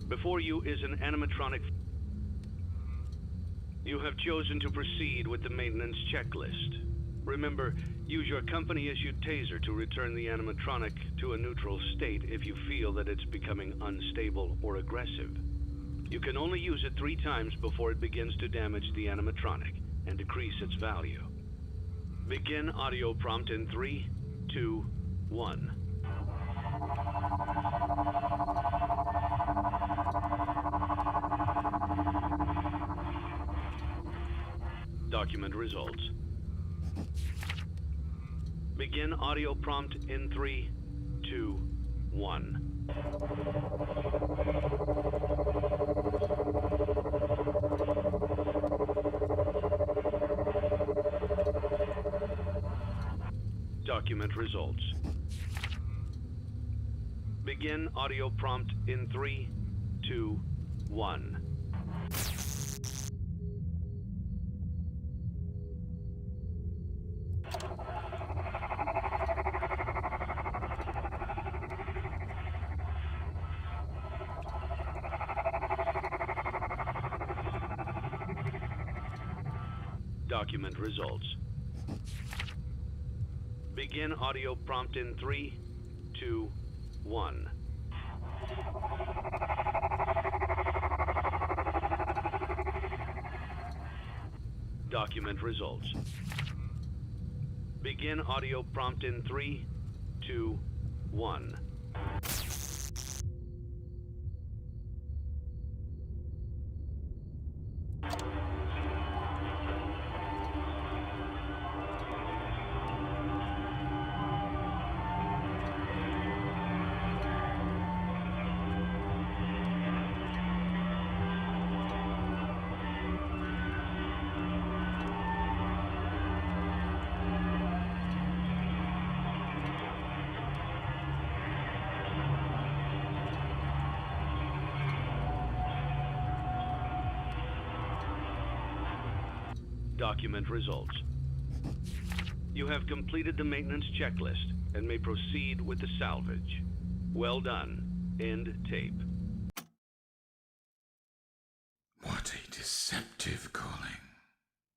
Before you is an animatronic. You have chosen to proceed with the maintenance checklist. Remember, use your company-issued taser to return the animatronic to a neutral state if you feel that it's becoming unstable or aggressive. You can only use it 3 times before it begins to damage the animatronic and decrease its value. Begin audio prompt in 3, 2, 1. Document results. Begin audio prompt in 3, 2, 1. Document results. Begin audio prompt in 3, 2, 1. Document results. Begin audio prompt in 3, 2, 1. Document results. Begin audio prompt in 3, 2, 1. Document results. You have completed the maintenance checklist and may proceed with the salvage. Well done. End tape.
What a deceptive calling.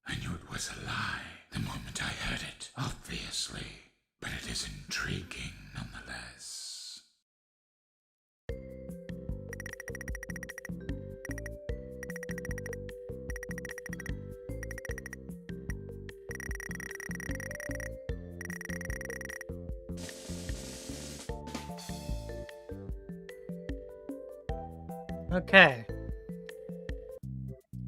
I knew it was a lie the moment I heard it, obviously, but it is intriguing nonetheless.
Okay.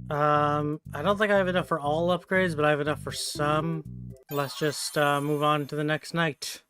I don't think I have enough for all upgrades, but I have enough for some. Let's just move on to the next night.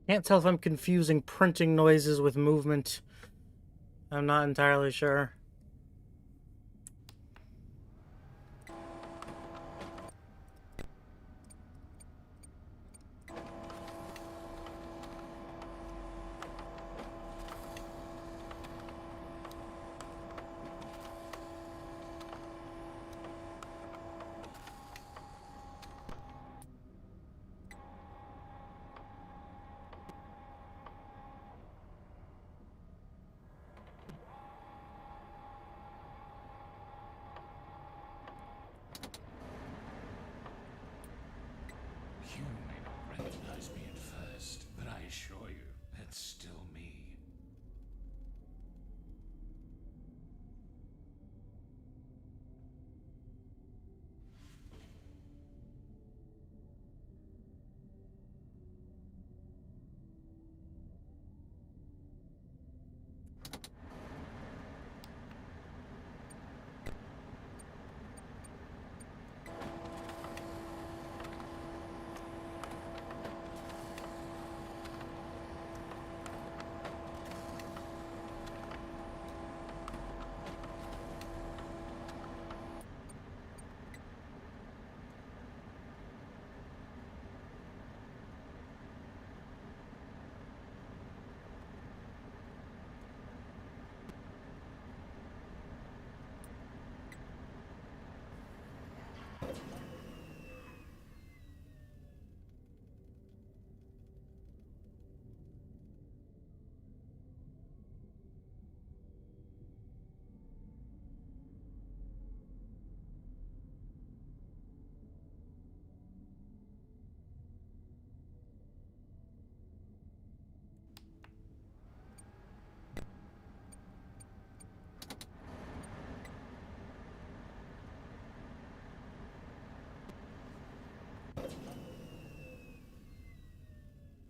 Can't tell if I'm confusing printing noises with movement. I'm not entirely sure.
You may not recognize me at first, but I assure you, that's still me.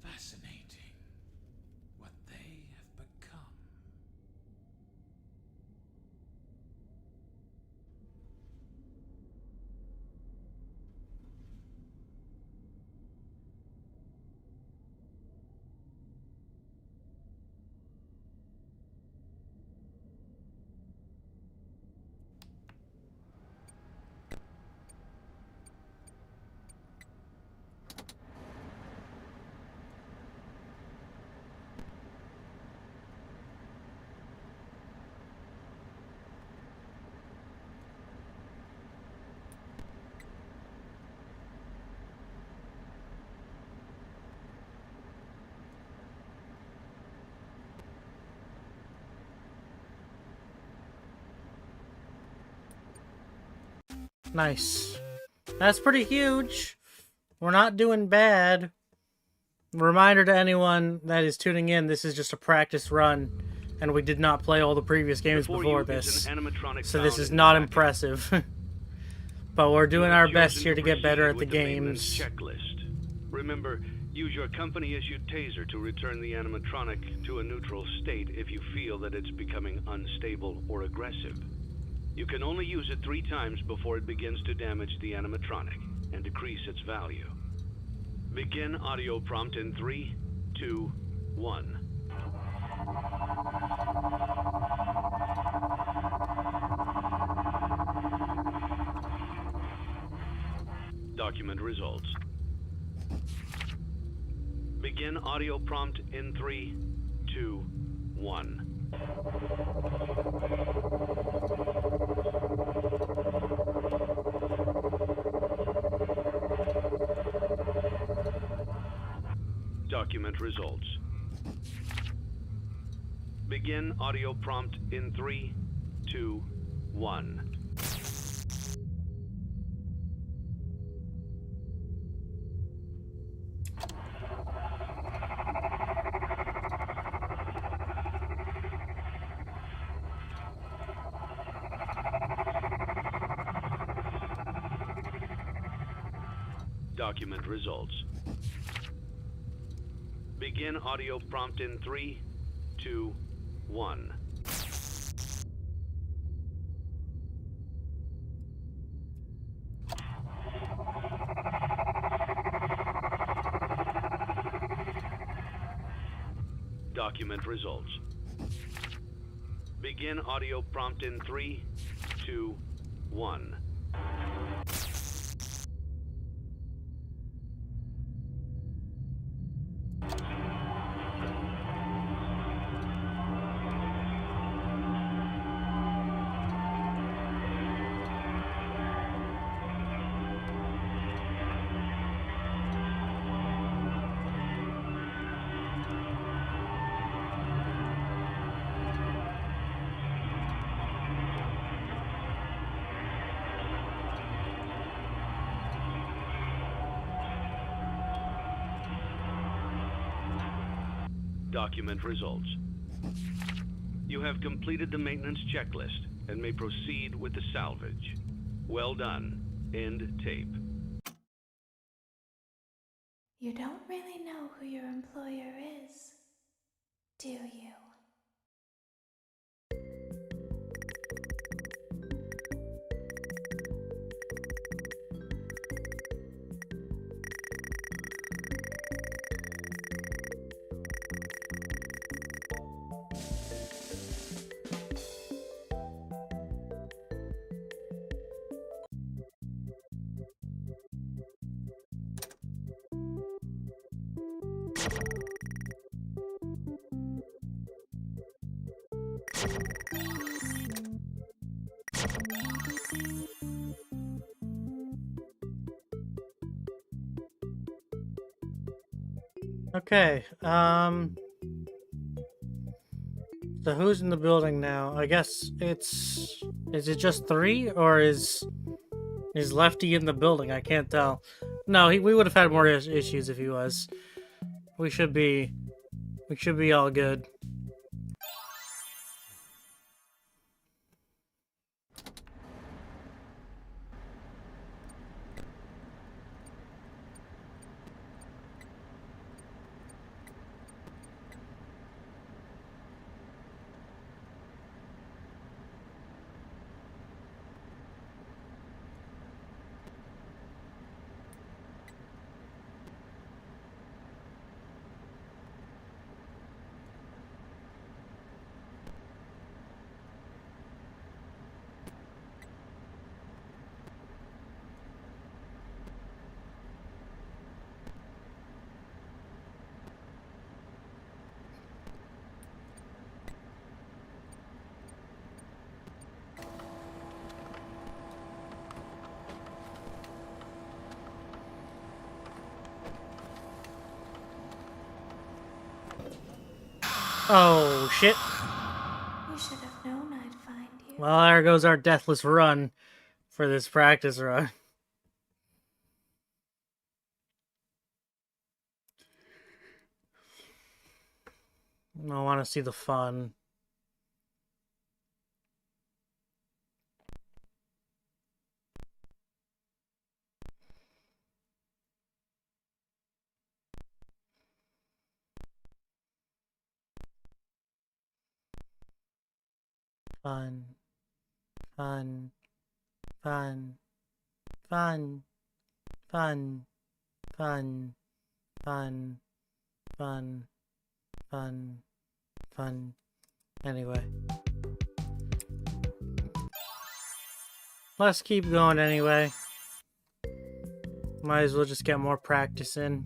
Fascinating. What they have become.
Nice. That's pretty huge. We're not doing bad. Reminder to anyone that is tuning in, this is just a practice run, and we did not play all the previous games before this. So this is not impressive. But we're doing our best here to get better at the games.
Checklist. Remember, use your company-issued taser to return the animatronic to a neutral state if you feel that it's becoming unstable or aggressive. You can only use it 3 times before it begins to damage the animatronic and decrease its value. Begin audio prompt in 3, 2, 1. Document results. Begin audio prompt in 3, 2, 1. Document results. Begin audio prompt in 3, 2, 1. Document results. Begin audio prompt in 3, 2, 1. Document results. Begin audio prompt in 3, 2, 1. Document results. You have completed the maintenance checklist and may proceed with the salvage. Well done. End tape.
You don't really know who your employer is, do you?
Okay, so who's in the building now? I guess it's... Is it just 3, or is Lefty in the building? I can't tell. No, we would have had more issues if he was. We should be all good. Oh, shit.
You should have known I'd find you.
Well, there goes our deathless run for this practice run. I want to see the fun. Fun. Fun. Fun. Fun. Fun. Fun. Fun. Fun. Fun. Fun. Anyway. Let's keep going anyway. Might as well just get more practice in.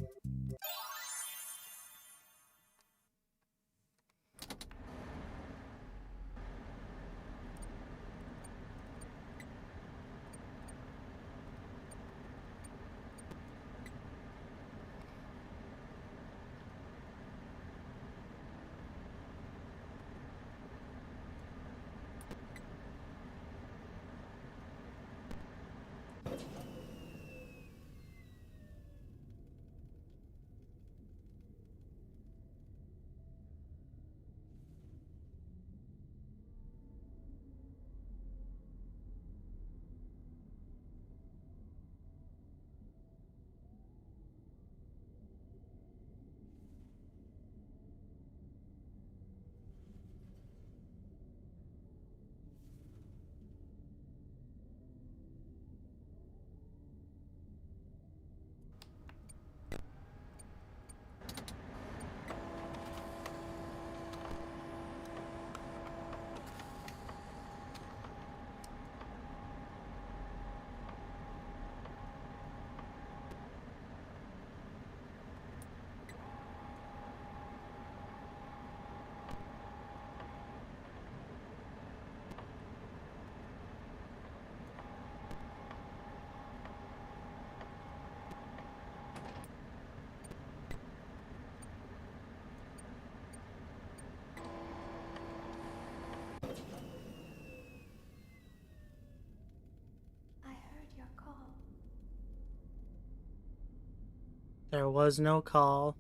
There was no call.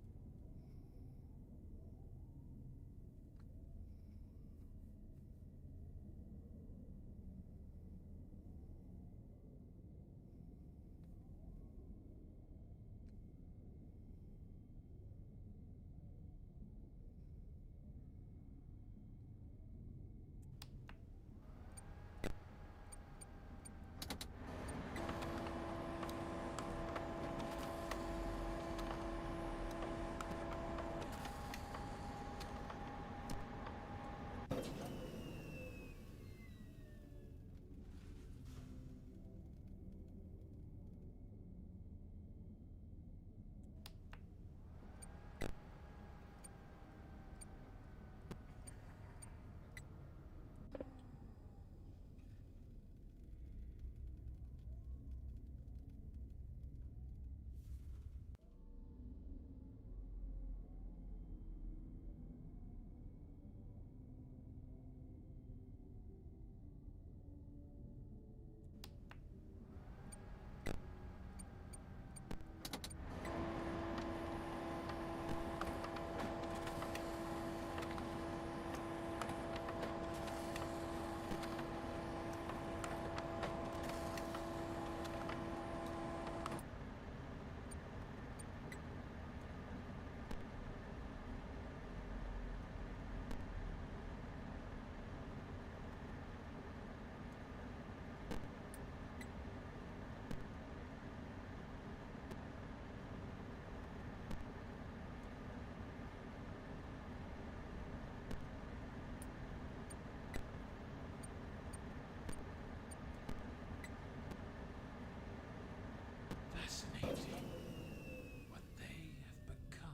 Fascinating. What they have become.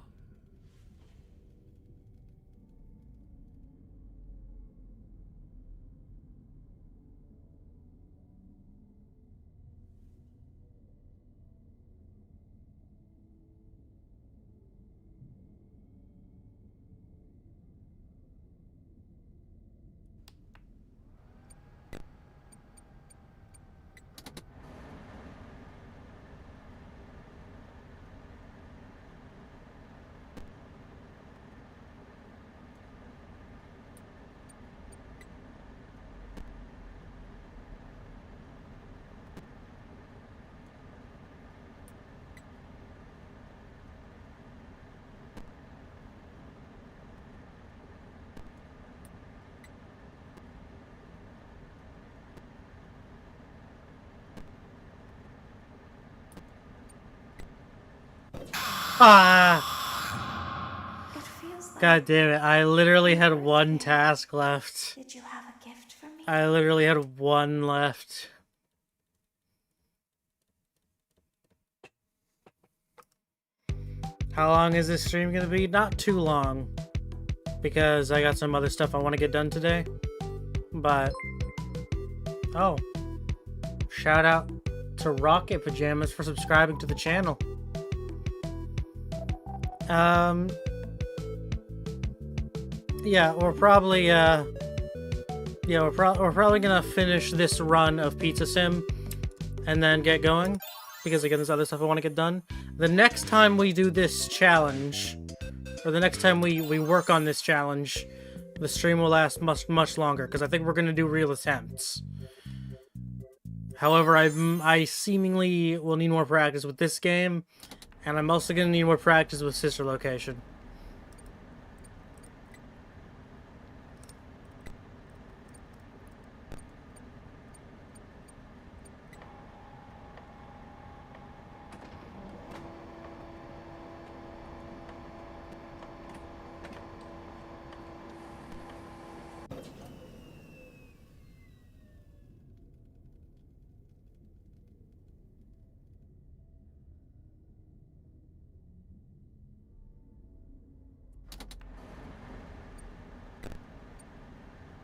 Ah!
It feels like...
God damn it, I literally had one task left.
Did you have a gift for me?
I literally had one left. How long is this stream gonna be? Not too long. Because I got some other stuff I want to get done today. But... oh. Shout out to Rocket Pajamas for subscribing to the channel. Yeah, we're probably we're probably gonna finish this run of Pizza Sim and then get going, because again, there's other stuff I want to get done. The next time we do this challenge, or the next time we work on this challenge, the stream will last much longer, because I think we're gonna do real attempts. However, I seemingly will need more practice with this game, and I'm also gonna need more practice with Sister Location.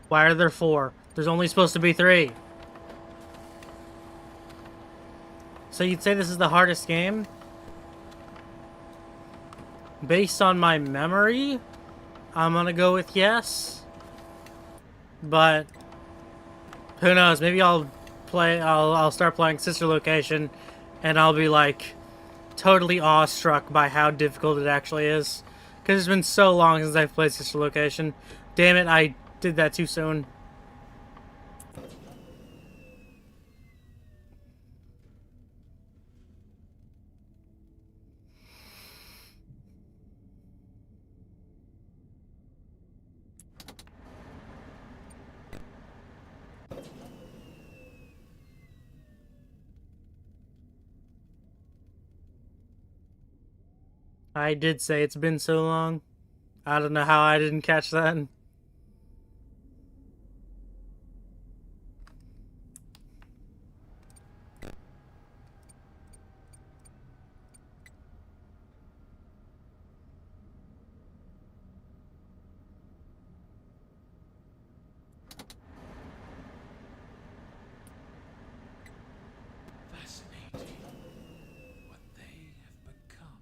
Why are there 4? There's only supposed to be 3. So you'd say this is the hardest game? Based on my memory, I'm gonna go with yes. But who knows? Maybe I'll start playing Sister Location, and I'll be like totally awestruck by how difficult it actually is. Because it's been so long since I've played such a location. Damn it, I did that too soon. I did say it's been so long. I don't know how I didn't catch that.
Fascinating. What they have become.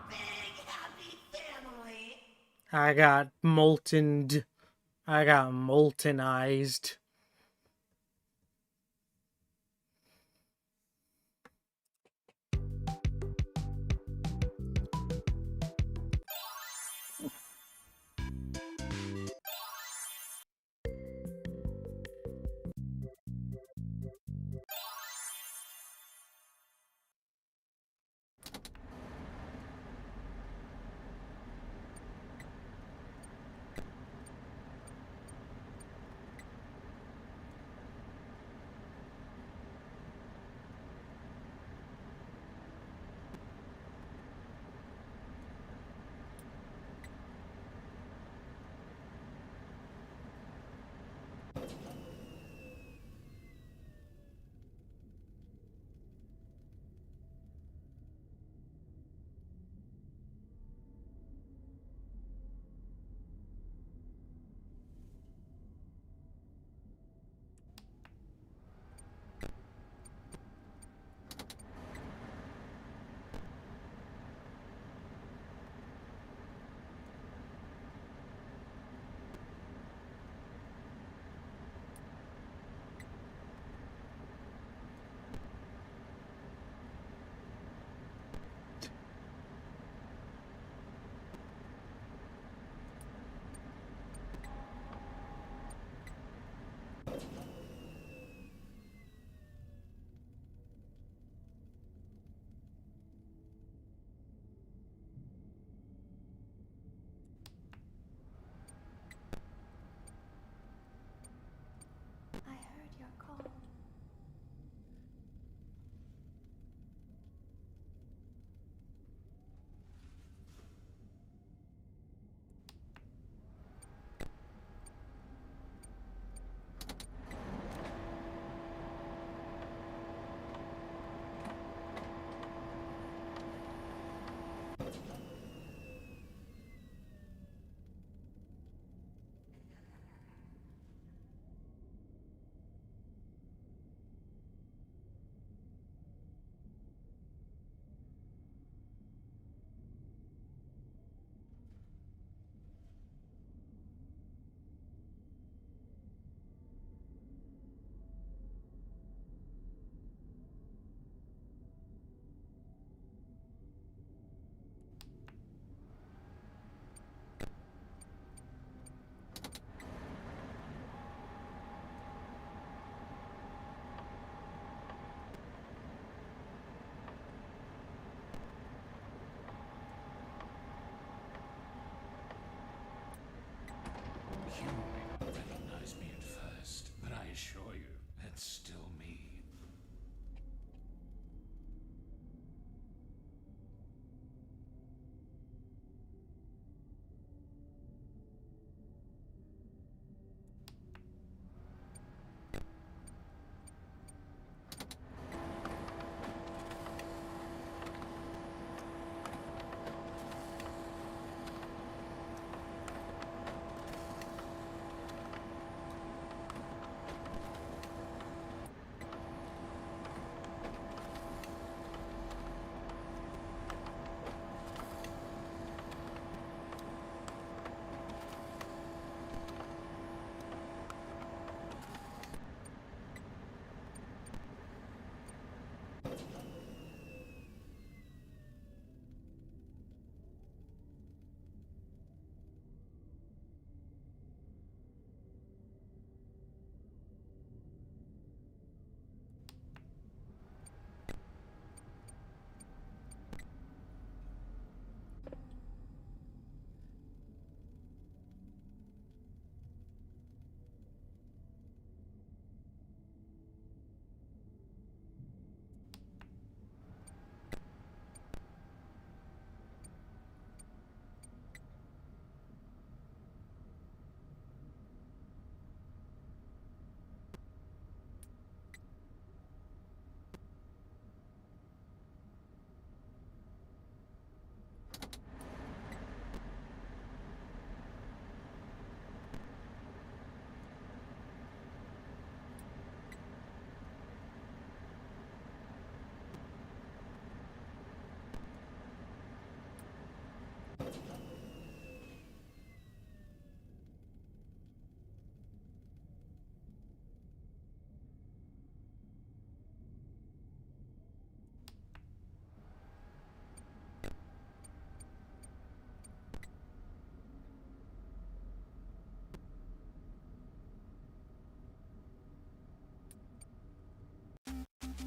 Big happy family.
I got moltened. I got moltenized.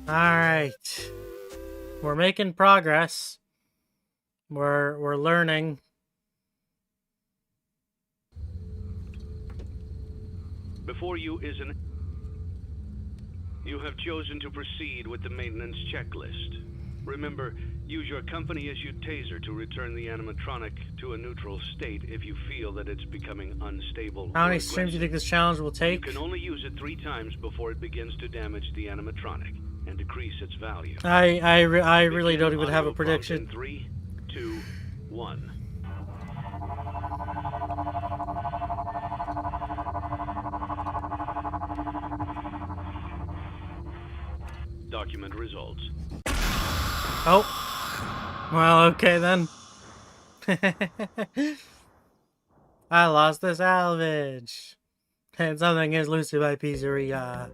Alright. We're making progress. We're learning.
Before you is an... You have chosen to proceed with the maintenance checklist. Remember, use your company-issued taser to return the animatronic to a neutral state if you feel that it's becoming unstable.
How
or
many streams do you think this challenge will
You
take?
can only use it 3 times before it begins to damage the animatronic and decrease its value.
I really don't even have a
Audio prompt
prediction.
in 3, 2, 1. Document results.
Oh. Well, okay then. I lost the salvage. And something is loose in my pizzeria.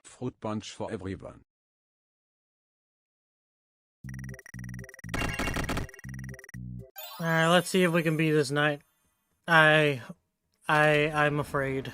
Fruit punch for everyone.
Alright, let's see if we can beat this night. I'm afraid.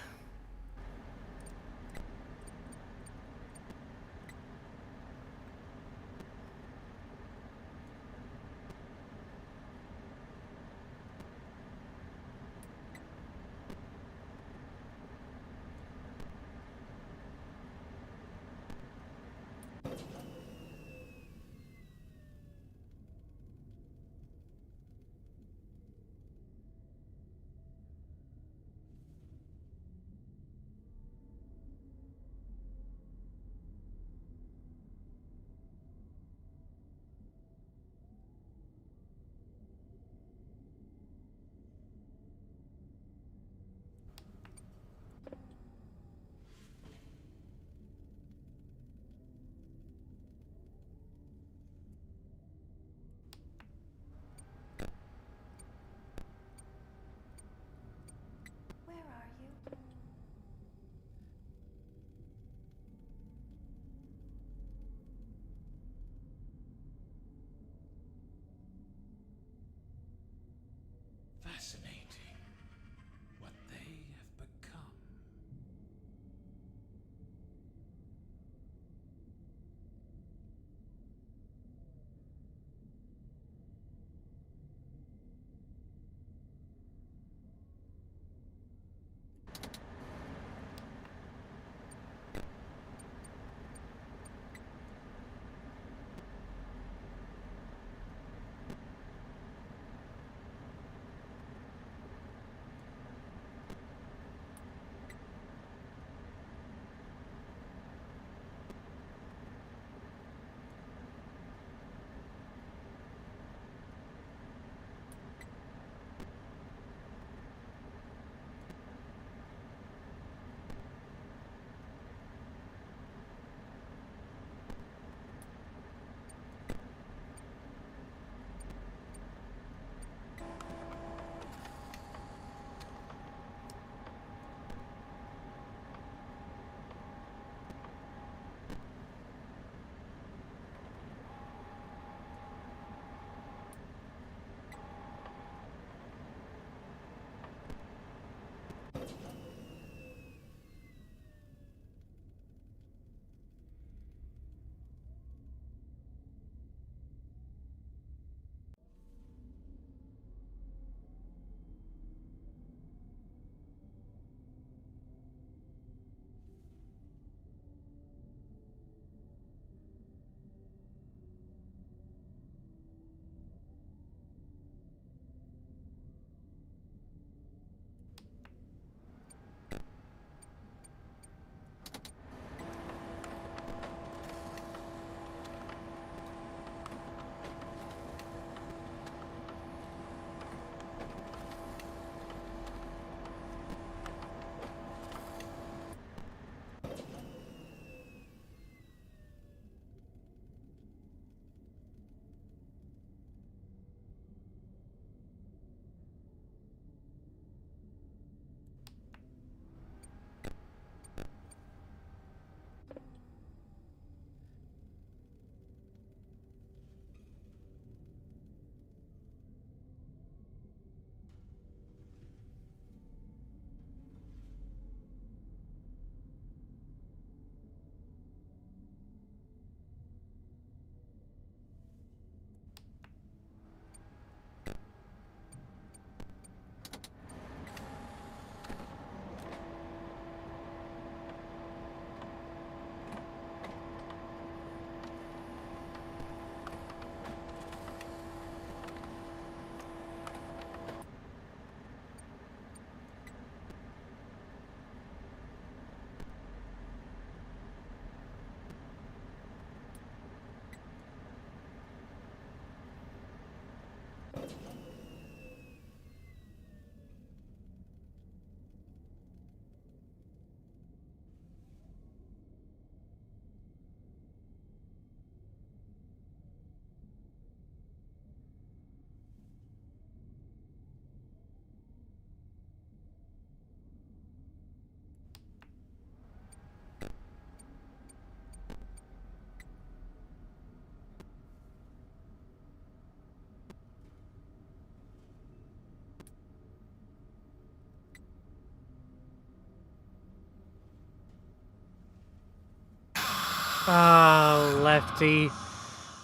Ah, Lefty.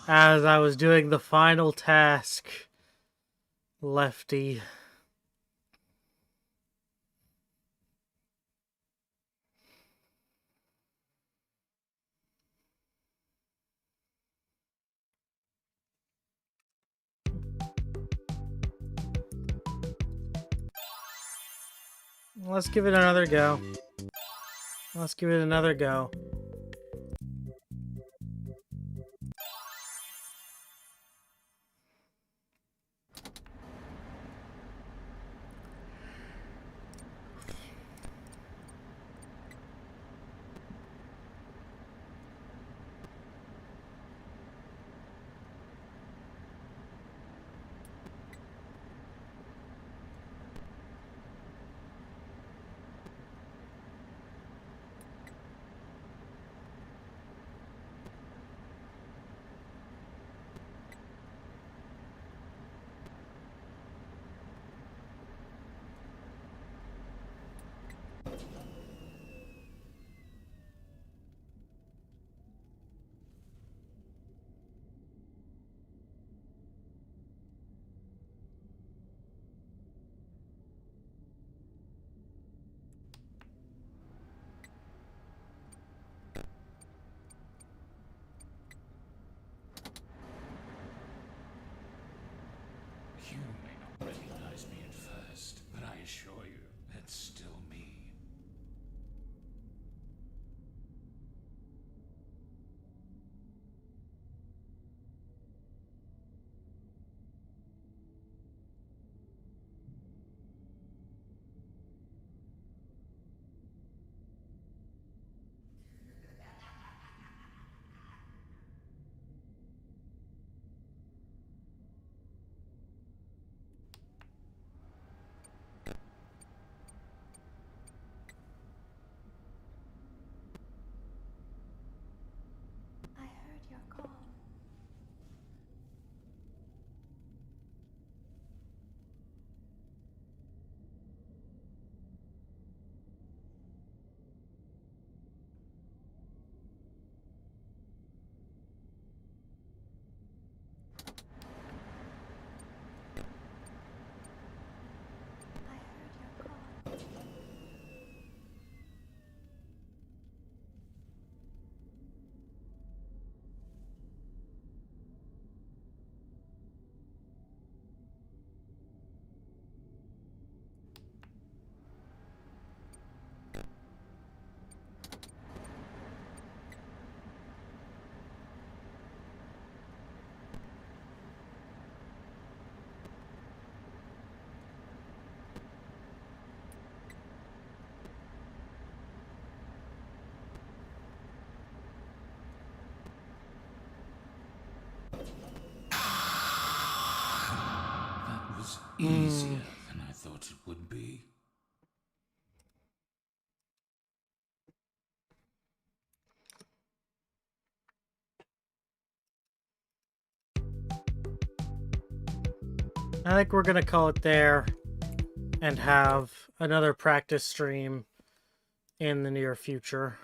As I was doing the final task. Lefty. Let's give it another go. Let's give it another go.
You may not recognize me at first, but I assure you, it's still me.
I heard your call. I heard your call.
That was easier than I thought it would be.
I think we're gonna call it there and have another practice stream in the near future.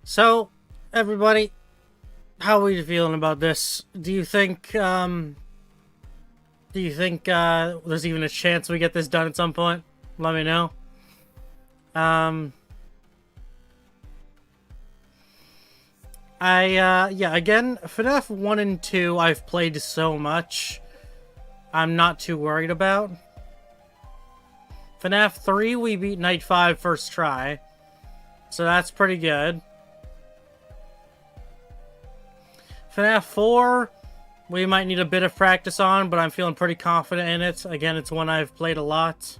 So, everybody, how are you feeling about this? Do you think there's even a chance we get this done at some point? Let me know. Yeah, again, FNAF 1 and 2 I've played so much, I'm not too worried about. FNAF 3 we beat Night 5 first try, so that's pretty good. FNAF 4 we might need a bit of practice on, but I'm feeling pretty confident in it. Again, it's one I've played a lot.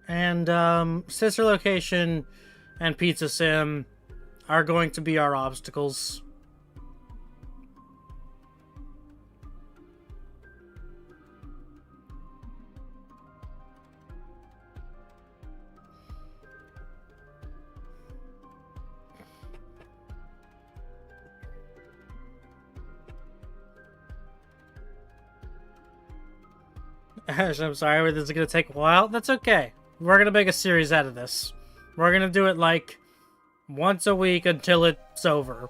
And Sister Location and Pizza Sim are going to be our obstacles. Ash, I'm sorry, this is gonna take a while. That's okay. We're gonna make a series out of this. We're gonna do it like once a week until it's over.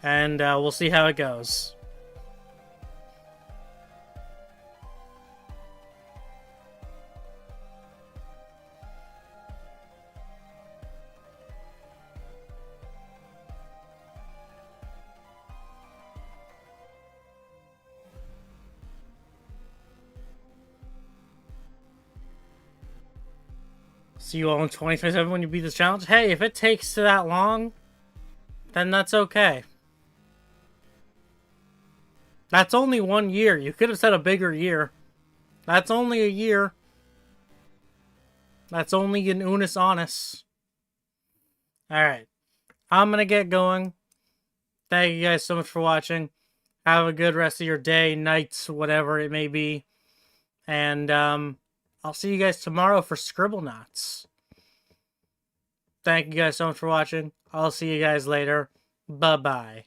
And we'll see how it goes. See you all in 2027 when you beat this challenge. Hey, if it takes that long, then that's okay. That's only 1 year. You could have said a bigger year. That's only a year. That's only an unis honest. Alright. I'm gonna get going. Thank you guys so much for watching. Have a good rest of your day, nights, whatever it may be. And, I'll see you guys tomorrow for Scribblenauts. Thank you guys so much for watching. I'll see you guys later. Bye-bye.